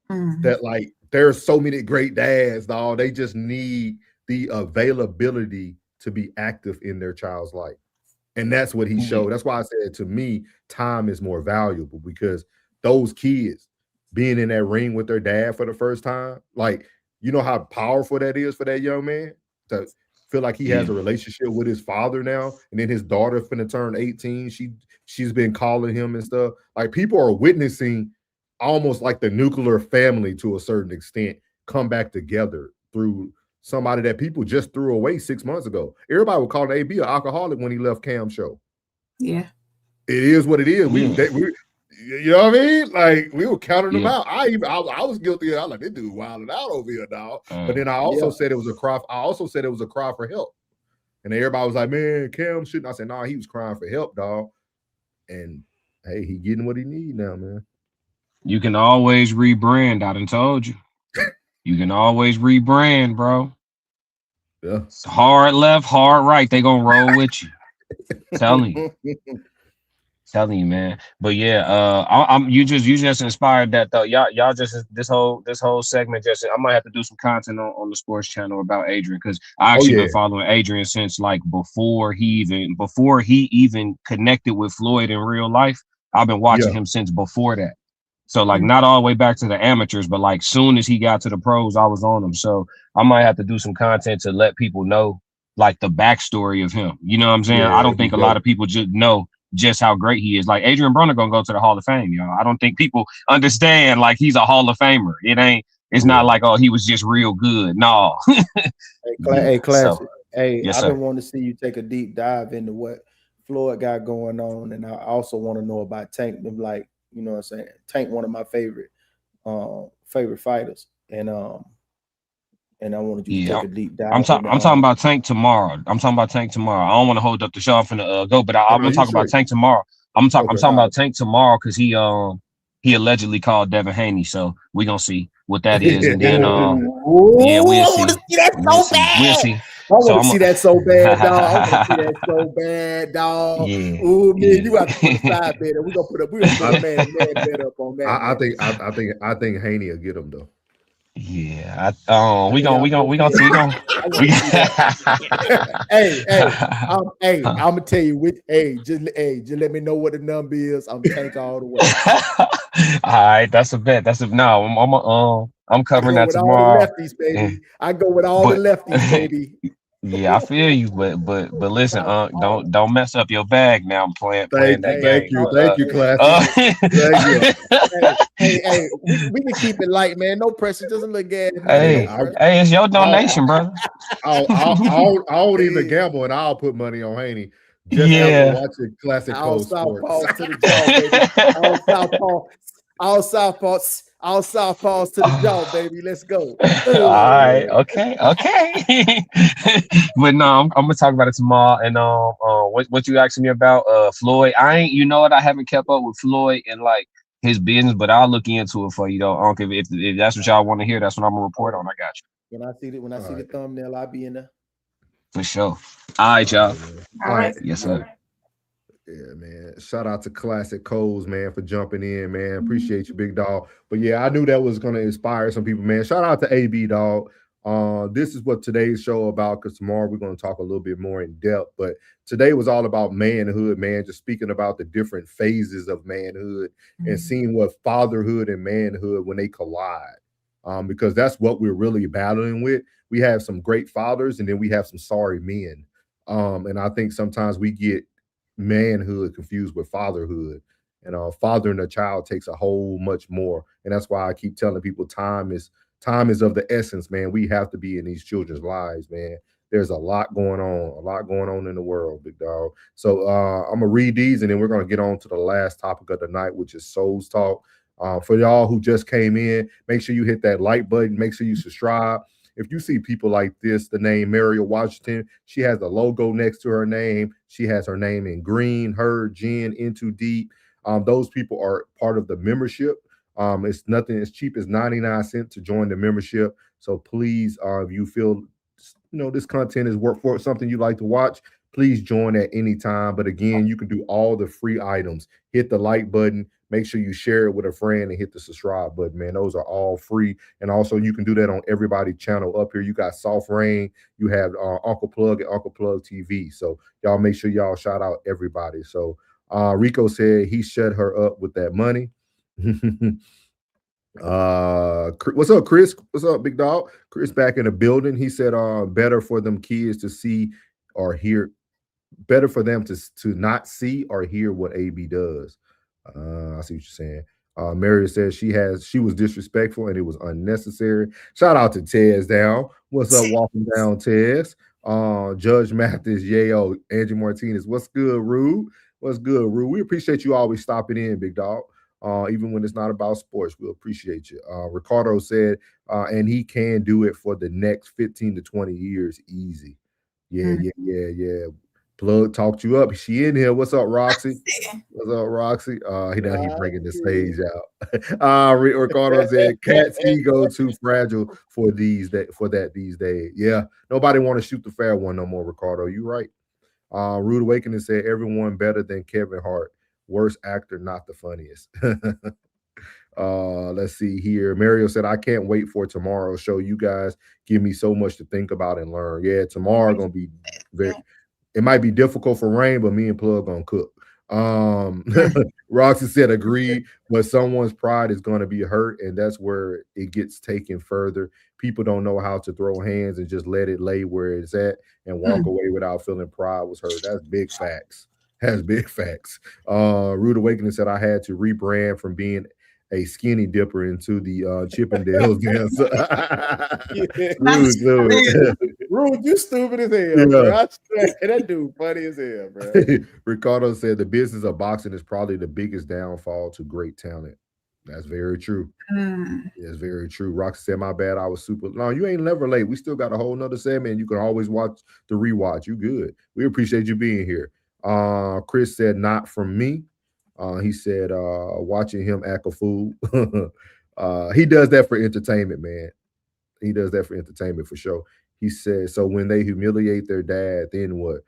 That like there's so many great dads, dog. They just need the availability to be active in their child's life. And that's what he showed. That's why I said, to me, time is more valuable because those kids being in that ring with their dad for the first time, like, you know how powerful that is for that young man to feel like he has a relationship with his father now, and then his daughter finna turn 18. She's been calling him and stuff. Like, people are witnessing almost like the nuclear family to a certain extent come back together through somebody that people just threw away 6 months ago. Everybody would call AB an alcoholic when he left Cam's show. Yeah, it is what it is. We you know what I mean? Like, we were counting them out. I was guilty of. I was like, this dude wilding out over here, dog. But then I also said it was a cry. I also said it was a cry for help. And everybody was like, man, Cam shouldn't. I said, nah, he was crying for help, dog. And hey, he getting what he need now, man. You can always rebrand. I done told you. You can always rebrand, bro. Yeah. Hard left, hard right. They gonna roll with you. Telling you, man. But yeah, you just inspired that though. Y'all just this whole segment just. I might have to do some content on the sports channel about Adrian because I actually been following Adrian since like before he even connected with Floyd in real life. I've been watching him since before that. So like not all the way back to the amateurs, but like soon as he got to the pros, I was on him. So I might have to do some content to let people know like the backstory of him. You know what I'm saying? I don't think a lot of people just know just how great he is. Like Adrian Brunner gonna go to the Hall of Fame, you know. I don't think people understand like he's a Hall of Famer. It's not like, oh, he was just real good. No. Hey, Classic. So, Hey, yes, I've sir. been wanting to see you take a deep dive into what Floyd got going on, and I also want to know about Tank. Like, you know what I'm saying? Tank, one of my favorite fighters, and I wanted you to take a deep dive. I'm talking about Tank tomorrow. I don't want to hold up the show. I'm finna go, but I'm gonna talk about Tank tomorrow. I'm talking about Tank tomorrow because he allegedly called Devin Haney. So we gonna see what that is, and then yeah, we'll see. We'll see. I want to see that so bad, dog. I want to see that so bad, dog. Yeah. Ooh, man, you have to put a side bet. We're gonna put a man bet up on that. I think Haney will get him though. Yeah, we gonna see. Hey, I'm gonna tell you which. Just let me know what the number is. I'm Tank all the way. All right, that's a bet. I'm covering that tomorrow. All the lefties, baby. I go with all the lefties, baby. Yeah, I feel you, but listen, don't mess up your bag now. I'm playing that game. Thank you, Classic. Hey, we can keep it light, man. No pressure. Doesn't look gas. Hey, it's your donation, brother. I'll even gamble and I'll put money on Haney. Just after watching Classic Cold Sports. To the jaw, baby. All southpaws to the jaw, baby. Let's go. All right, okay. But no, I'm gonna talk about it tomorrow. And what you asking me about Floyd? I haven't kept up with Floyd and like his business, but I'll look into it for you though. I don't care if that's what y'all want to hear. That's what I'm gonna report on. I got you. When I see the thumbnail, I'll be in there. For sure. All right, y'all. All right. Yes, sir. Yeah, man. Shout out to Classic Coles, man, for jumping in, man. Appreciate you, big dog. But yeah, I knew that was going to inspire some people, man. Shout out to AB, dog. This is what today's show about, because tomorrow we're going to talk a little bit more in depth. But today was all about manhood, man. Just speaking about the different phases of manhood and seeing what fatherhood and manhood when they collide. Because that's what we're really battling with. We have some great fathers, and then we have some sorry men. And I think sometimes we get manhood confused with fatherhood, and fathering a child takes a whole much more. And that's why I keep telling people time is of the essence, man. We have to be in these children's lives, man. There's a lot going on in the world, big dog. So I'm gonna read these, and then we're gonna get on to the last topic of the night, which is Souls Talk. For y'all who just came in, make sure you hit that like button, make sure you subscribe. If you see people like this, the name Mariel Washington, she has the logo next to her name. She has her name in green, her, Jen, Into Deep. Those people are part of the membership. It's nothing as cheap as 99 cents to join the membership. So please, if you feel this content is worth for something you like to watch, please join at any time. But again, you can do all the free items. Hit the like button. Make sure you share it with a friend and hit the subscribe button, man. Those are all free. And also you can do that on everybody's channel up here. You got Soft Rain, you have Uncle Plug and Uncle Plug TV. So y'all make sure y'all shout out everybody. So Rico said he shut her up with that money. What's up, Chris? What's up, big dog? Chris back in the building. He said better for them kids to see or hear, better for them to not see or hear what AB does. I see what you're saying. Mary says she was disrespectful and it was unnecessary. Shout out to Tez down. What's up, walking down, Tez? Judge Mathis, Yayo, Angie Martinez. What's good, Rude? What's good, Rude? We appreciate you always stopping in, big dog. Even when it's not about sports, we'll appreciate you. Ricardo said, and he can do it for the next 15 to 20 years easy. Yeah. Plug talked you up. She in here. What's up, Roxy? What's up, Roxy? He bringing the stage out. Ricardo said, "Cat's ego too fragile for these days." Yeah, nobody want to shoot the fair one no more. Ricardo, you right. Rude Awakening said, "Everyone better than Kevin Hart. Worst actor, not the funniest." Let's see here. Mario said, "I can't wait for tomorrow's show. You guys give me so much to think about and learn." Yeah, tomorrow gonna be very. It might be difficult for Rain, but me and Plug gonna cook. Roxy said agreed, but someone's pride is going to be hurt, and that's where it gets taken further. People don't know how to throw hands and just let it lay where it's at and walk away without feeling pride was hurt. That's big facts. That's big facts. Rude Awakening said I had to rebrand from being a skinny dipper into the Chippendales dancer. Rude, you stupid as hell, bro. I swear, that dude funny as hell, bro. Ricardo said the business of boxing is probably the biggest downfall to great talent. That's very true. It's very true. Roxy said, my bad, I was super. No, you ain't never late. We still got a whole nother segment. You can always watch the rewatch. You good. We appreciate you being here. Chris said, not from me. He said, watching him act a fool. He does that for entertainment, man. He does that for entertainment for sure. He said, so when they humiliate their dad, then what?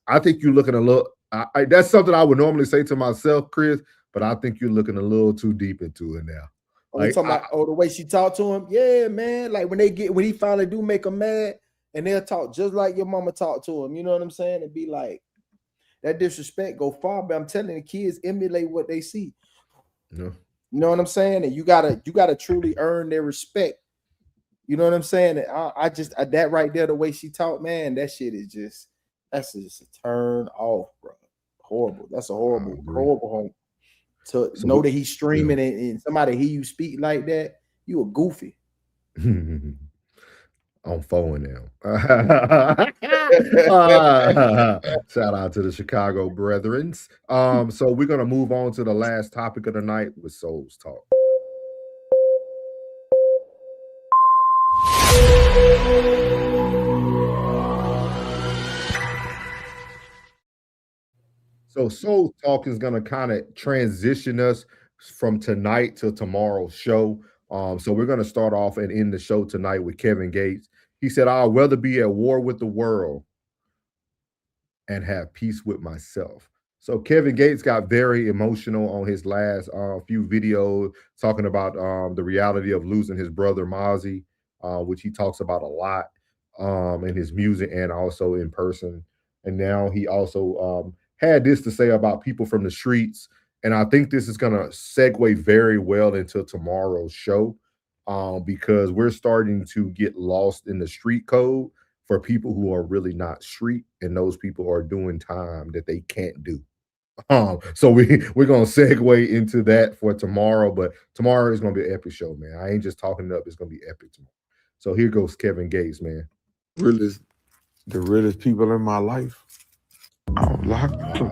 I think you're looking a little, that's something I would normally say to myself, Chris, but I think you're looking a little too deep into it now. Oh, you talking about the way she talked to him? Yeah, man. Like when he finally do make him mad, and they'll talk just like your mama talked to him. You know what I'm saying? And be like, that disrespect go far, but I'm telling the kids emulate what they see. Yeah. You know what I'm saying? And you gotta truly earn their respect. You know what I'm saying? And I just that right there, the way she talked, man, that shit is that's just a turn off, bro. Horrible. That's a horrible home. To know that he's streaming and somebody hear you speak like that, you a goofy. On phone now. Shout out to the Chicago Brethrens. So we're gonna move on to the last topic of the night with Souls Talk. So Soul Talk is going to kind of transition us from tonight to tomorrow's show. So we're going to start off and end the show tonight with Kevin Gates. He said, I'd rather be at war with the world and have peace with myself. So Kevin Gates got very emotional on his last few videos talking about the reality of losing his brother Mozzie, which he talks about a lot in his music and also in person. And now he also had this to say about people from the streets. And I think this is going to segue very well into tomorrow's show because we're starting to get lost in the street code for people who are really not street, and those people are doing time that they can't do. So we're going to segue into that for tomorrow, but tomorrow is going to be an epic show, man. I ain't just talking it up. It's going to be epic tomorrow. So here goes Kevin Gates, man. The realest people in my life.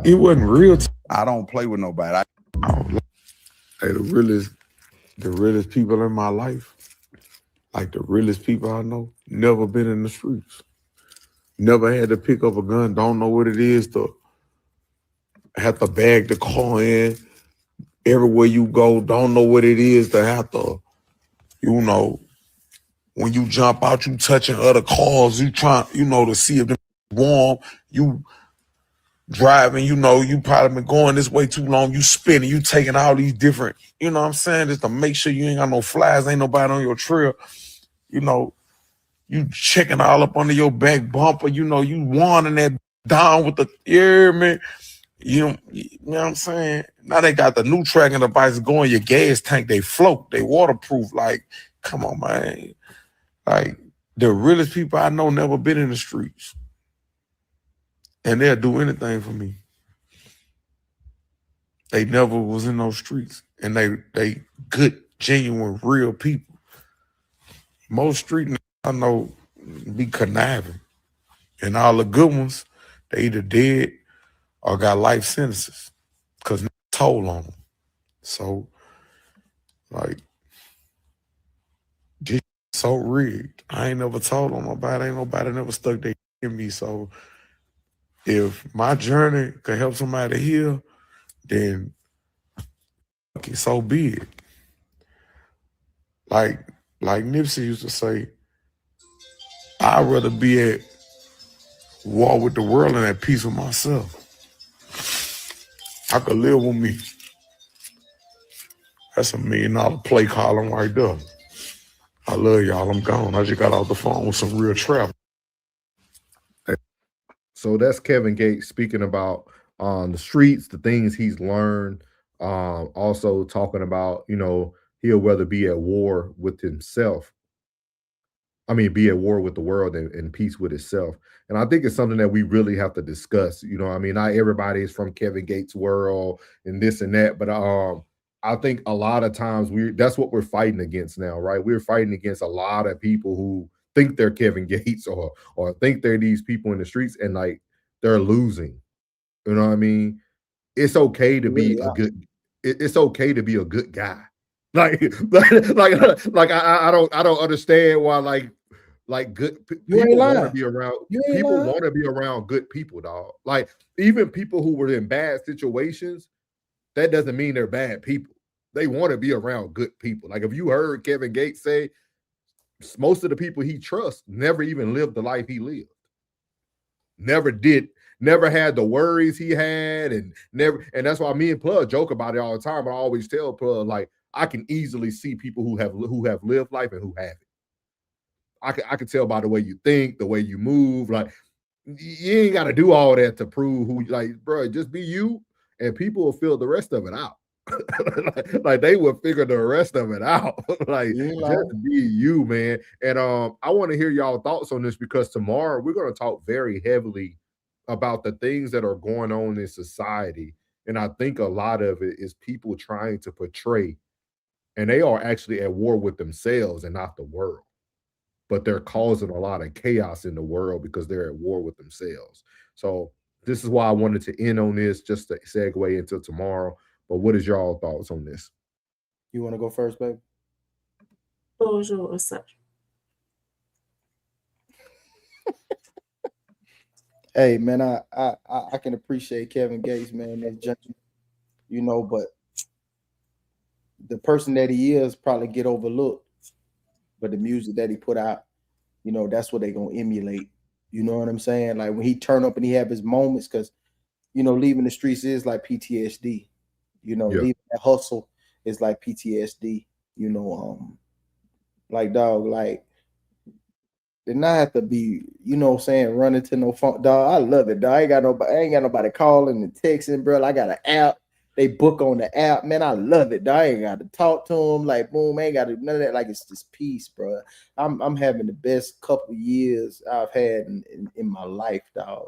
It wasn't real. I don't play with nobody. Hey, the realest people in my life, like the realest people I know, never been in the streets. Never had to pick up a gun. Don't know what it is to have to bag the car in everywhere you go. Don't know what it is to have to, when you jump out, you touching other cars. You trying, to see if they're warm. You driving, you probably been going this way too long, you spinning, you taking all these different, you know what I'm saying, just to make sure you ain't got no flies, ain't nobody on your trail, you checking all up under your back bumper, you wanting that down with the air, man. You know what I'm saying? Now they got the new tracking devices going, your gas tank, they float, they waterproof. Like, come on, man. Like, the realest people I know never been in the streets. And they'll do anything for me. They never was in those streets. And they good, genuine, real people. Most street niggas I know be conniving. And all the good ones, they either dead or got life sentences. Because told on them. So, like, this so rigged. I ain't never told on nobody. Ain't nobody never stuck their in me. So, if my journey could help somebody heal, then okay, so be it. Like Nipsey used to say, I'd rather be at war with the world and at peace with myself. I could live with me. That's $1 million play column right there. I love y'all. I'm gone. I just got off the phone with some real travel. So that's Kevin Gates speaking about on the streets, the things he's learned. Also talking about, he'll rather be at war with himself. I mean, be at war with the world and peace with itself. And I think it's something that we really have to discuss. I mean, not everybody is from Kevin Gates' world and this and that, but I think a lot of times that's what we're fighting against now, right? We're fighting against a lot of people who think they're Kevin Gates or think they're these people in the streets, and like they're losing. You know what I mean? It's okay to be a good. It's okay to be a good guy. Like, I don't understand why good people want to be around. People want to be around good people, dog. Like even people who were in bad situations, that doesn't mean they're bad people. They want to be around good people. Like if you heard Kevin Gates say, most of the people he trusts never even lived the life he lived. Never had the worries he had, and that's why me and Plug joke about it all the time. But I always tell Plug, like, I can easily see people who have lived life and who haven't. I can tell by the way you think, the way you move. Like, you ain't got to do all that to prove who. Like, bro, just be you, and people will figure the rest of it out. like they will figure the rest of it out. Like, just be you, man. And I want to hear y'all thoughts on this, because tomorrow we're going to talk very heavily about the things that are going on in society. And I think a lot of it is people trying to portray, and they are actually at war with themselves and not the world. But they're causing a lot of chaos in the world because they're at war with themselves. So this is why I wanted to end on this, just to segue into tomorrow. But what is y'all thoughts on this? You want to go first, babe? Bonjour, what's up? Hey, man, I can appreciate Kevin Gates, man, that gentleman, but the person that he is probably get overlooked. But the music that he put out, that's what they're gonna emulate. You know what I'm saying? Like when he turn up and he have his moments, because leaving the streets is like PTSD. Leaving that hustle is like PTSD. Like dog, like did not have to be, running to no phone. Dog, I love it, dog. I ain't got nobody calling and texting, bro. I got an app. They book on the app, man. I love it, dog. I ain't got to talk to them. Like, boom, I ain't got to none of that. Like, it's just peace, bro. I'm having the best couple years I've had in my life, dog.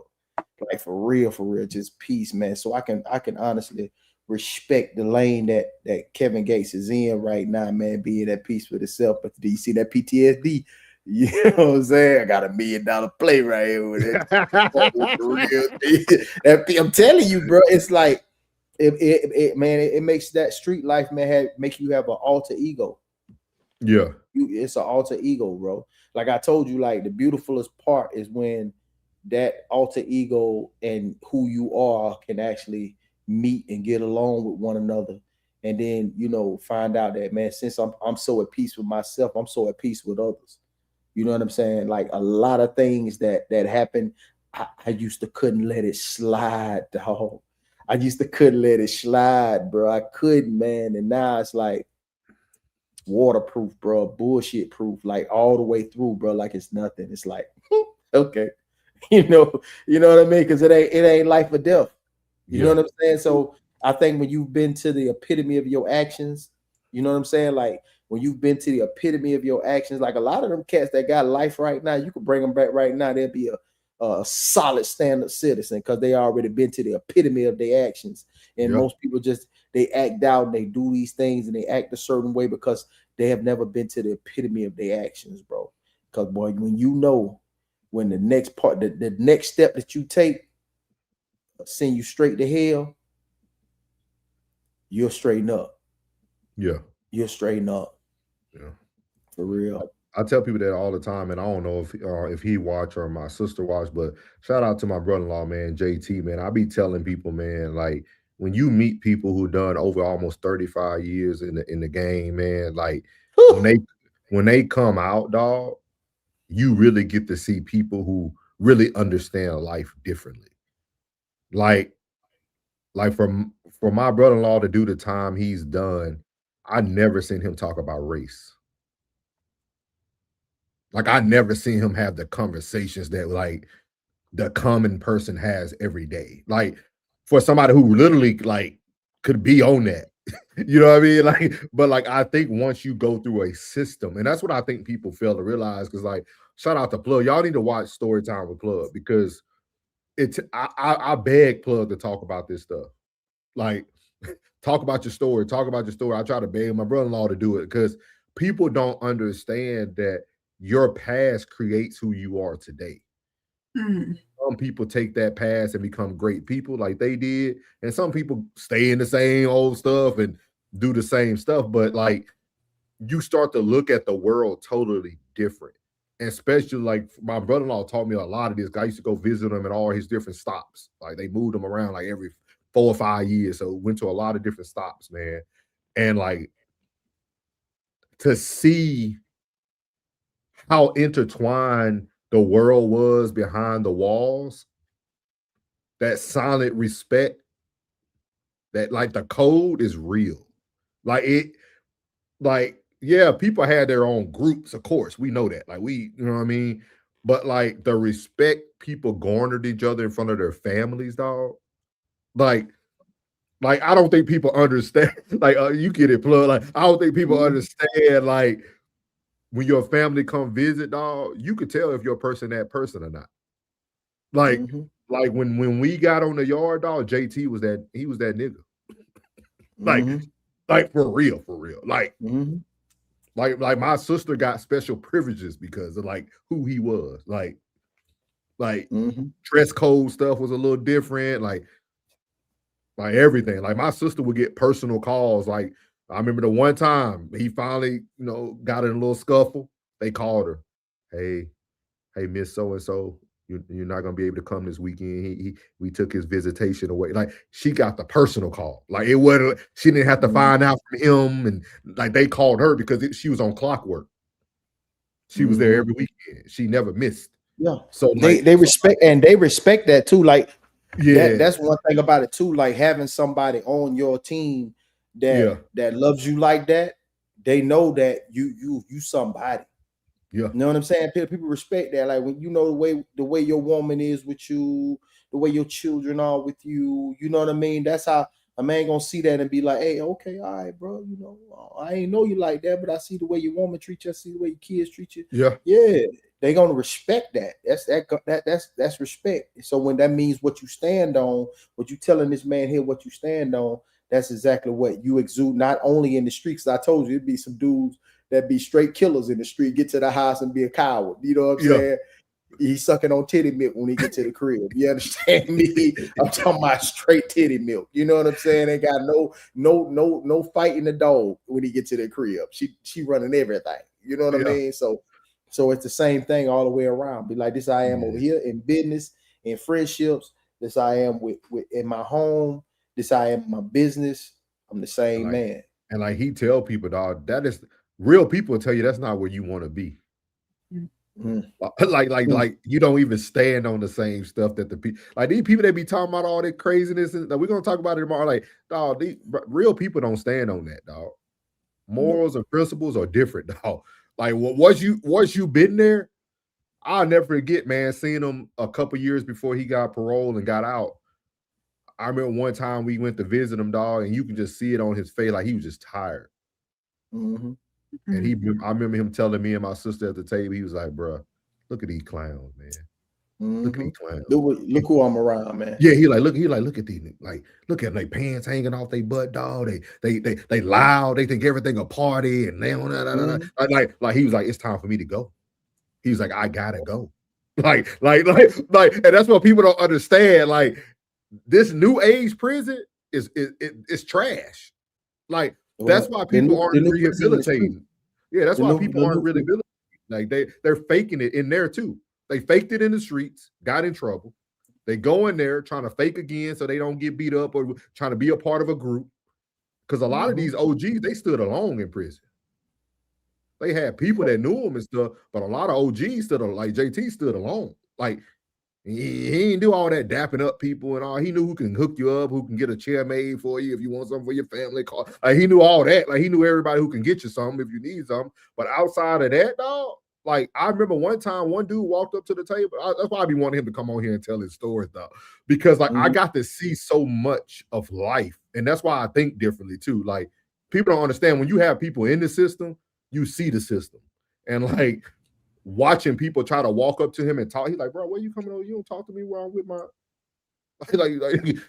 Like for real, just peace, man. So I can honestly respect the lane that Kevin Gates is in right now, man. Being at peace with himself. But do you see that PTSD? You know what I'm saying? I got $1 million play right here with it. I'm telling you, bro. It's like it makes that street life, man, make you have an alter ego. Yeah, it's an alter ego, bro. Like I told you, like the beautifulest part is when that alter ego and who you are can actually meet and get along with one another, and then find out that, man, since I'm so at peace with myself, I'm so at peace with others. You know what I'm saying? Like a lot of things that happen, I used to couldn't let it slide, dog. I used to couldn't let it slide, bro. I couldn't, man. And now it's like waterproof, bro, bullshit proof, like all the way through, bro. Like it's nothing. It's like, okay. You know what I mean? Because it ain't life or death. You know what I'm saying? So I think when you've been to the epitome of your actions, you know what I'm saying? Like when you've been to the epitome of your actions, like a lot of them cats that got life right now, you could bring them back right now. They'll be a solid standard citizen because they already been to the epitome of their actions. And most people they act out and they do these things and they act a certain way because they have never been to the epitome of their actions, bro. Because boy, when the next part, the next step that you take send you straight to hell, you'll straighten up. Yeah. You'll straighten up. Yeah. For real. I tell people that all the time, and I don't know if he watch or my sister watch, but shout out to my brother-in-law, man, JT, man. I be telling people, man, like when you meet people who done over almost 35 years in the game, man, like when they come out, dog, you really get to see people who really understand life differently. Like for my brother-in-law to do the time he's done, I never seen him talk about race. Like I never seen him have the conversations that like the common person has every day. Like for somebody who literally like could be on that. You know what I mean? Like, but like I think once you go through a system, and that's what I think people fail to realize, because like shout out to Plug. Y'all need to watch Storytime with Plug, because I beg Plug to talk about this stuff. Like, talk about your story. Talk about your story. I try to beg my brother-in-law to do it, because people don't understand that your past creates who you are today. Some people take that past and become great people like they did, and some people stay in the same old stuff and do the same stuff. But like, you start to look at the world totally different. And especially like my brother-in-law taught me a lot of this. I used to go visit him at all his different stops. Like they moved him around like every 4 or 5 years. So went to a lot of different stops, man. And like to see how intertwined the world was behind the walls, that silent respect, that like the code is real. Like it, like, yeah, people had their own groups, of course. We know that. Like you know what I mean? But like the respect people garnered each other in front of their families, dog. Like I don't think people understand. Like you get it, Plug. Like I don't think people understand. Like when your family come visit, dog, you could tell if your person that person or not. Like like when we got on the yard, dog, JT was that nigga. Like for real, Like like my sister got special privileges because of like who he was. Like dress code stuff was a little different. Like everything. Like my sister would get personal calls. Like I remember the one time he finally, got in a little scuffle. They called her. Hey, Miss So-and-so, you're not gonna be able to come this weekend. We took his visitation away. Like she got the personal call. Like it wasn't, she didn't have to find out from him, and like they called her because she was on clockwork. She was there every weekend. She never missed. Yeah. So like, they respect that too. Like yeah, that's one thing about it too. Like having somebody on your team that loves you like that, they know that you somebody. Yeah. You know what I'm saying? People respect that. Like when you know the way your woman is with you, the way your children are with you, you know what I mean? That's how a man gonna see that and be like, hey, okay, all right, bro. I ain't know you like that, but I see the way your woman treats you, I see the way your kids treat you. Yeah. They gonna respect that. That's respect. So when that means what you stand on, what you telling this man here, what you stand on, that's exactly what you exude, not only in the streets. I told you it'd be some dudes that be straight killers in the street, get to the house and be a coward. You know what I'm saying? He's sucking on titty milk when he get to the crib. You understand me? I'm talking about straight titty milk. You know what I'm saying? They got no fighting the dog when he get to the crib. She running everything. You know what I mean? So it's the same thing all the way around. Be like, this I am over here in business, in friendships. This I am with in my home. This I am in my business. I'm the same man. And like he tell people, dog, that is real people tell you that's not where you want to be. Like you don't even stand on the same stuff that the people, like these people that be talking about all that craziness, and we're gonna talk about it tomorrow. Like, dog, real people don't stand on that, dog. Morals and principles are different, dog. Like once you been there, I'll never forget, man, seeing him a couple years before he got parole and got out. I remember one time we went to visit him, dog, and you can just see it on his face, like he was just tired. And I remember him telling me and my sister at the table, he was like, "Bro, look at these clowns, man. Look at these clowns. Look who I'm around, man." Yeah, look at these, like, look at their pants hanging off their butt, dog. They loud. They think everything a party, and they don't. Like he was like, it's time for me to go. He was like, I gotta go. Like, and that's what people don't understand. Like, this new age prison is trash. Like, that's why people aren't rehabilitating. Yeah, that's why people aren't really like they're faking it in there too. They faked it in the streets, got in trouble. They go in there trying to fake again so they don't get beat up, or trying to be a part of a group. Because a lot of these OGs, they stood alone in prison. They had people that knew them and stuff, but a lot of OGs stood alone, like JT stood alone. Like he didn't do all that dapping up people and all. He knew who can hook you up, who can get a chair made for you if you want something for your family. Like he knew all that. Like he knew everybody who can get you something if you need something. But outside of that, dog, Like, I remember one time, one dude walked up to the table. That's why I be wanting him to come on here and tell his stories, though, because like I got to see so much of life, and that's why I think differently too. Like, people don't understand when you have people in the system, you see the system, and like watching people try to walk up to him and talk. He's like, bro, where you coming over? You don't talk to me while I'm with my like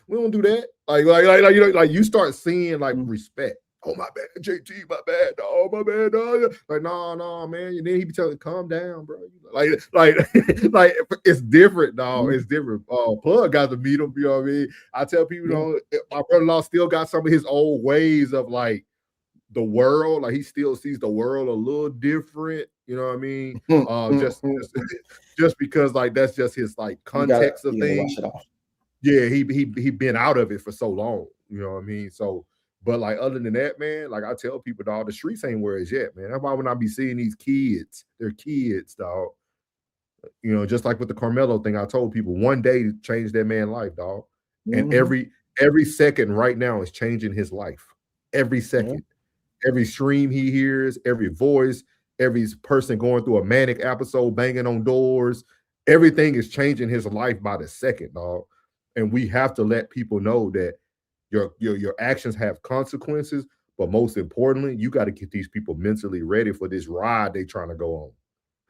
we don't do that. Like you know, like you start seeing like respect. Oh, my bad, JT, my bad, dog, my bad, dog. Like, no, man. And then he be telling, calm down, bro. Like, like it's different, dog. It's different. Plug got to meet him, you know what I mean? I tell people, you know, my brother-in-law still got some of his old ways of like the world. Like, he still sees the world a little different, you know what I mean? Just because like that's just his like context of things. Yeah, he been out of it for so long, you know what I mean? So, but like other than that, man, like I tell people, dog, the streets ain't where it's yet, man. That's why when I be seeing these kids, they're kids, dog. You know, just like with the Carmelo thing, I told people one day changed that man's life, dog. And every second right now is changing his life. Every second, every stream he hears, every voice, every person going through a manic episode, banging on doors, everything is changing his life by the second, dog. And we have to let people know that your actions have consequences, but most importantly, you got to get these people mentally ready for this ride they trying to go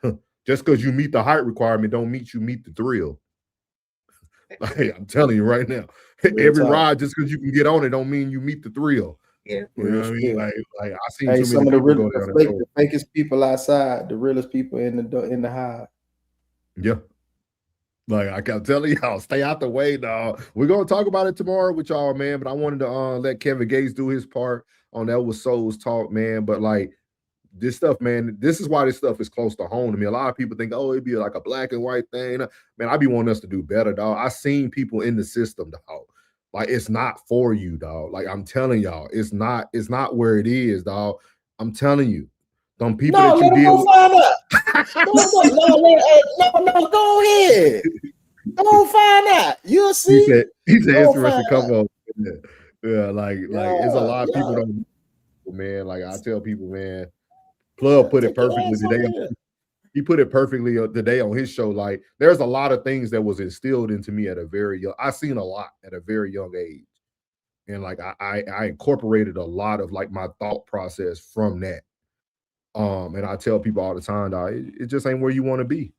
on. Just because you meet the height requirement don't mean you meet the thrill. Like, I'm telling you right now, every ride just because you can get on it don't mean you meet the thrill. Yeah, you know what I mean. Like I seen hey, too many people go down the fakest people outside, the realest people in the hive. Yeah. Like I kept telling y'all, stay out the way, dog. We're gonna talk about it tomorrow with y'all, man. But I wanted to let Kevin Gates do his part on that was Souls Talk, man. But like this stuff, man, this is why this stuff is close to home to me. A lot of people think, oh, it'd be like a black and white thing. Man, I be wanting us to do better, dog. I seen people in the system, dog. Like it's not for you, dog. Like I'm telling y'all, it's not where it is, dog. I'm telling you. Them people that you deal with. Find out. No, go ahead. Go find out. You'll see. He said it's to come up. Yeah, like it's a lot of people don't, man. Like I tell people, man, Plug put it perfectly today. He put it perfectly today on his show. Like there's a lot of things that was instilled into me at a very young. I seen a lot at a very young age, and like I incorporated a lot of like my thought process from that. And I tell people all the time, dog, it just ain't where you want to be.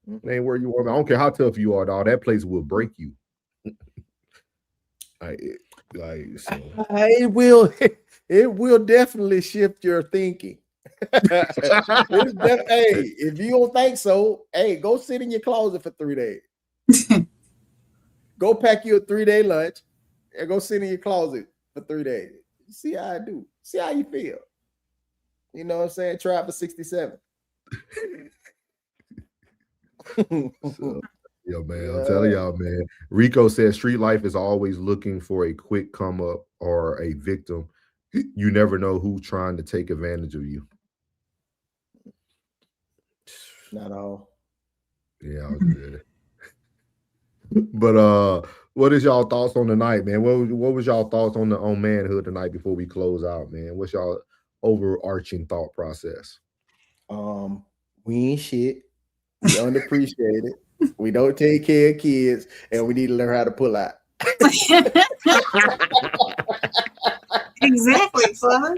It ain't where you want to be. I don't care how tough you are, dog. That place will break you. So. It will definitely shift your thinking. Hey, if you don't think so, hey, go sit in your closet for 3 days. Go pack you a 3-day lunch and go sit in your closet for 3 days. See how I do. See how you feel. You know what I'm saying? Try for 67. Yo, man, I'm telling y'all, man. Rico says street life is always looking for a quick come up or a victim. You never know who's trying to take advantage of you. Not all. Yeah, I'll do that. But what is y'all thoughts on the night, man? What was y'all thoughts on manhood tonight before we close out, man? What's y'all overarching thought process? We ain't shit. We unappreciated. We don't take care of kids, and we need to learn how to pull out. Exactly, son.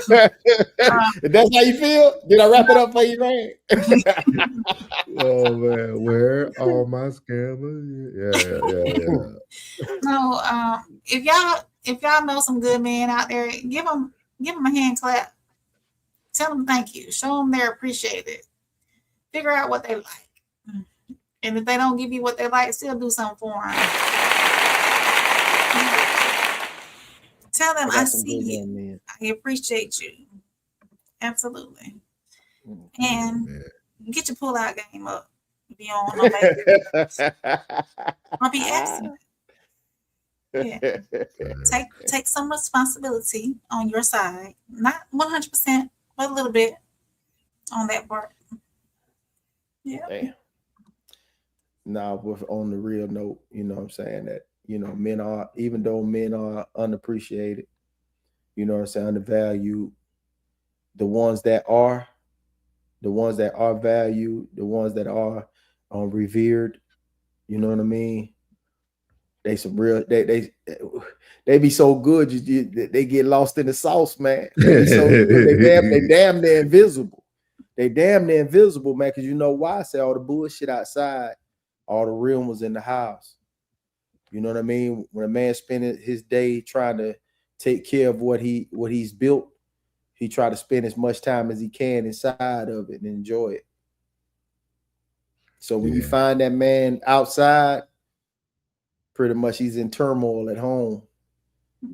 That's how you feel? Did I wrap it up for you, man? Oh man, where are my scammers? Yeah. No, if y'all know some good men out there, give them a hand clap. Tell them thank you. Show them they're appreciated. Figure out what they like. And if they don't give you what they like, still do something for them. Tell them I see you. Man. I appreciate you. Absolutely. And get your pull-out game up. If you don't want to I'll be absent. Yeah. Take some responsibility on your side. Not 100%, but a little bit on that part. Yeah. Damn. Now, on the real note, you know what I'm saying, that, you know, men are, even though men are the ones that are valued, the ones that are revered. You know what I mean? They some real. They be so good. They get lost in the sauce, man. They be so good. They damn near invisible. They damn near invisible, man. Because you know why? I say all the bullshit outside, all the real ones in the house. You know what I mean? When a man spending his day trying to take care of what he's built, he try to spend as much time as he can inside of it and enjoy it. So when you find that man outside, pretty much he's in turmoil at home.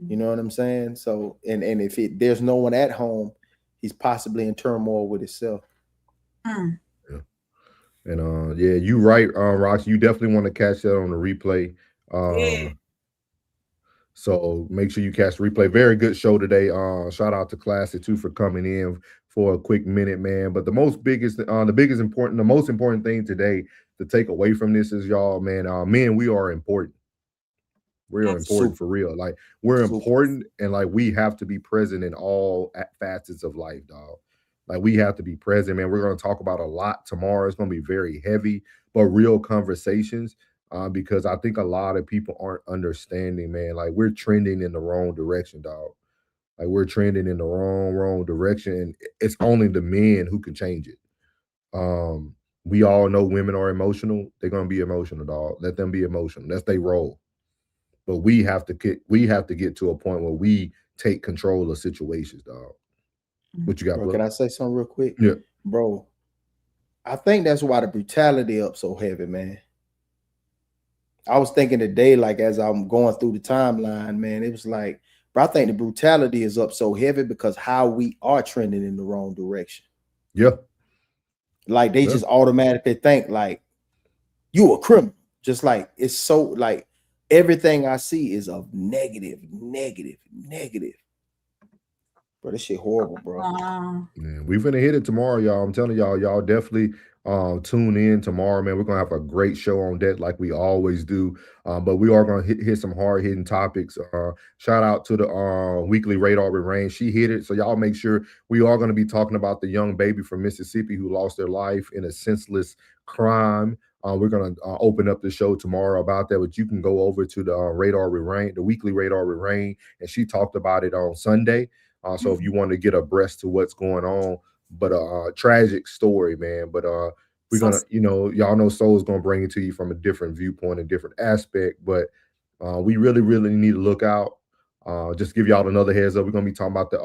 You know what I'm saying? So and if there's no one at home, he's possibly in turmoil with himself. Mm. Yeah. And you right, Rox. You definitely want to catch that on the replay. Yeah. So make sure you catch the replay. Very good show today. Shout out to Classic too for coming in for a quick minute, man. But the most important thing today to take away from this is y'all, man. Men, we are important. We are important for real. Like we're important, and like we have to be present in all facets of life, dog. Like we have to be present, man. We're going to talk about a lot tomorrow. It's going to be very heavy, but real conversations. Because I think a lot of people aren't understanding, man. Like we're trending in the wrong direction, dog. Like we're trending in the wrong direction. And it's only the men who can change it. We all know women are emotional. They're gonna be emotional, dog. Let them be emotional. That's their role. But we have to get to a point where we take control of situations, dog. What you got, bro? Can I say something real quick? Yeah, bro. I think that's why the brutality up so heavy, man. I was thinking today, like as I'm going through the timeline, man, it was like, bro, I think the brutality is up so heavy because how we are trending in the wrong direction. Yeah. Like they just automatically think like you a criminal. Just like it's so like everything I see is of negative. Bro, this shit horrible, bro. Man, we're gonna hit it tomorrow, y'all. I'm telling y'all definitely tune in tomorrow, man. We're gonna have a great show on deck like we always do. But we are gonna hit some hard-hitting topics. Shout out to the weekly Radar with Rain. She hit it. So y'all make sure we are gonna be talking about the young baby from Mississippi who lost their life in a senseless crime. We're gonna open up the show tomorrow about that, but you can go over to the Radar with Rain, the weekly Radar with Rain, and she talked about it on Sunday. So if you want to get abreast to what's going on, but tragic story, man. But we're gonna, y'all know Soul's gonna bring it to you from a different viewpoint, a different aspect. But we really need to look out. Just give y'all another heads up. We're gonna be talking about the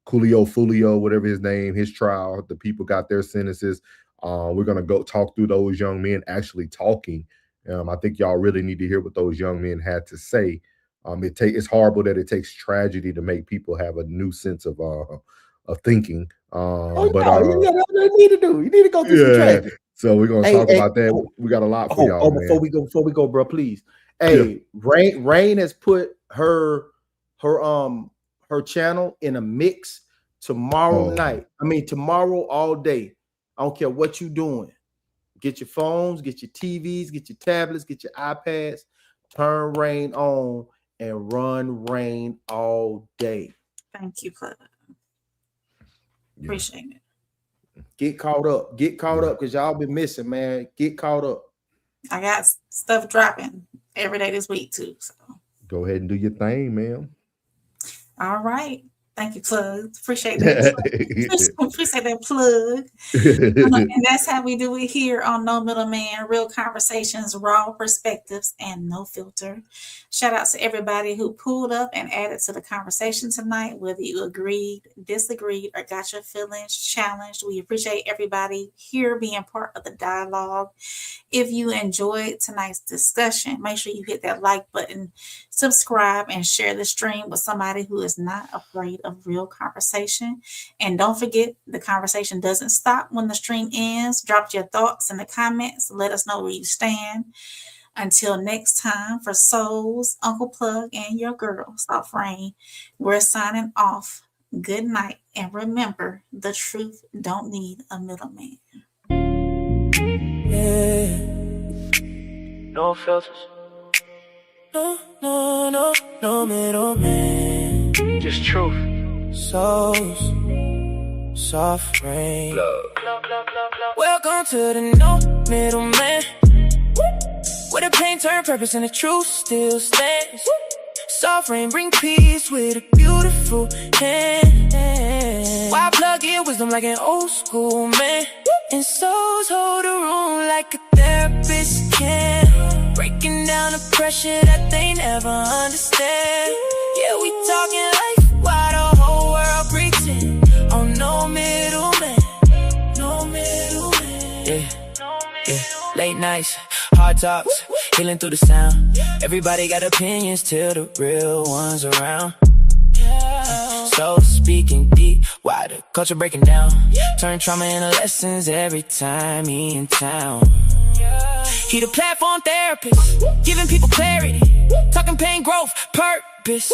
Coolio Fulio, whatever his name, his trial. The people got their sentences. We're gonna go talk through those young men actually talking. I think y'all really need to hear what those young men had to say. It's horrible that it takes tragedy to make people have a new sense of thinking. You need to do. You need to go through some tragedy. So we're gonna talk about that. We got a lot for y'all. Before we go, bro, please. Hey, Rain has put her channel in a mix tomorrow night. I mean tomorrow all day. I don't care what you're doing. Get your phones, get your TVs, get your tablets, get your iPads. Turn Rain on and run Rain all day. Thank you, Club. Appreciate it. Get caught up because y'all been missing, man. Get caught up. I got stuff dropping every day this week too. So go ahead and do your thing, man. All right. Thank you, Plug. Appreciate that. Appreciate that plug. And that's how we do it here on No Middleman, real conversations, raw perspectives, and no filter. Shout out to everybody who pulled up and added to the conversation tonight, whether you agreed, disagreed, or got your feelings challenged. We appreciate everybody here being part of the dialogue. If you enjoyed tonight's discussion, make sure you hit that like button, subscribe, and share the stream with somebody who is not afraid of real conversation. And don't forget, the conversation doesn't stop when the stream ends. Drop your thoughts in the comments. Let us know where you stand. Until next time, for Souls, Uncle Plug, and your girl, Soft Rain, we're signing off. Good night. And remember, the truth don't need a middleman. Yeah. No filters. No middleman. Just truth. Souls. soft rain. Welcome to the no middleman, where the pain turn purpose and the truth still stands. Soft rain bring peace with a beautiful hand. Why plug in wisdom like an old school man? And souls hold a room like a therapist can, breaking down the pressure that they never understand. Yeah, we talking life while the whole world preaching. Oh, no middleman, no middleman. Yeah, yeah. Late nights, hard talks, healing through the sound. Everybody got opinions till the real ones around. So speaking deep, why the culture breaking down? Turn trauma into lessons every time he in town. He the platform therapist, giving people clarity, talking pain, growth, purpose,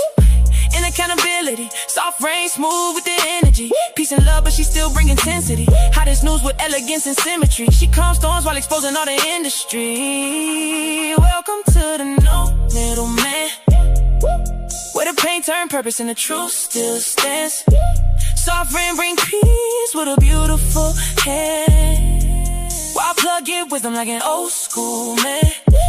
and accountability. Soft rain, smooth with the energy, peace and love, but she still bring intensity. Hottest news with elegance and symmetry. She calms storms while exposing all the industry. Welcome to the no middleman, where the pain turn purpose and the truth still stands. Soft rain bring peace with a beautiful hand. While plug in wisdom like an old school man.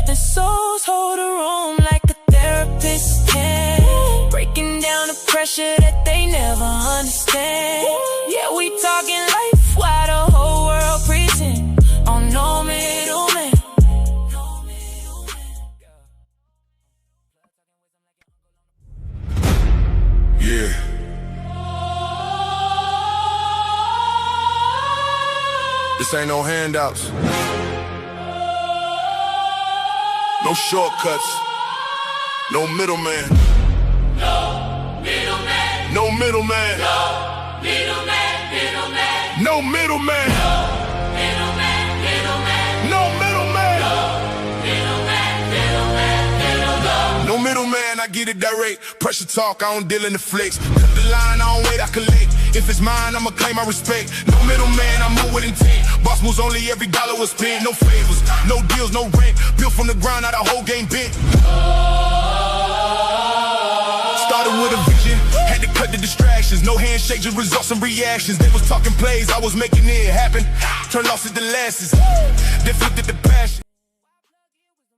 And souls hold a room like a therapist can, breaking down the pressure that they never understand. Yeah, we talking life while the whole world preaching. Oh, no middleman. Yeah. This ain't no handouts. No shortcuts. No middleman. No middleman. No middleman. No middleman. Middleman. No middleman. Middleman. Middleman. No middleman. Middleman. Middleman. Middleman. No middleman, I get it direct. Pressure talk, I don't deal in the flicks. Cut the line, I don't wait, I collect. If it's mine, I'ma claim my respect. No middleman, I move with intent. Boss moves only, every dollar was spent. No favors, no deals, no rent. Built from the ground, out the whole game bent. Started with a vision, had to cut the distractions. No handshake, just results and reactions. They was talking plays, I was making it happen. Turned losses to losses, then flipped it to passion.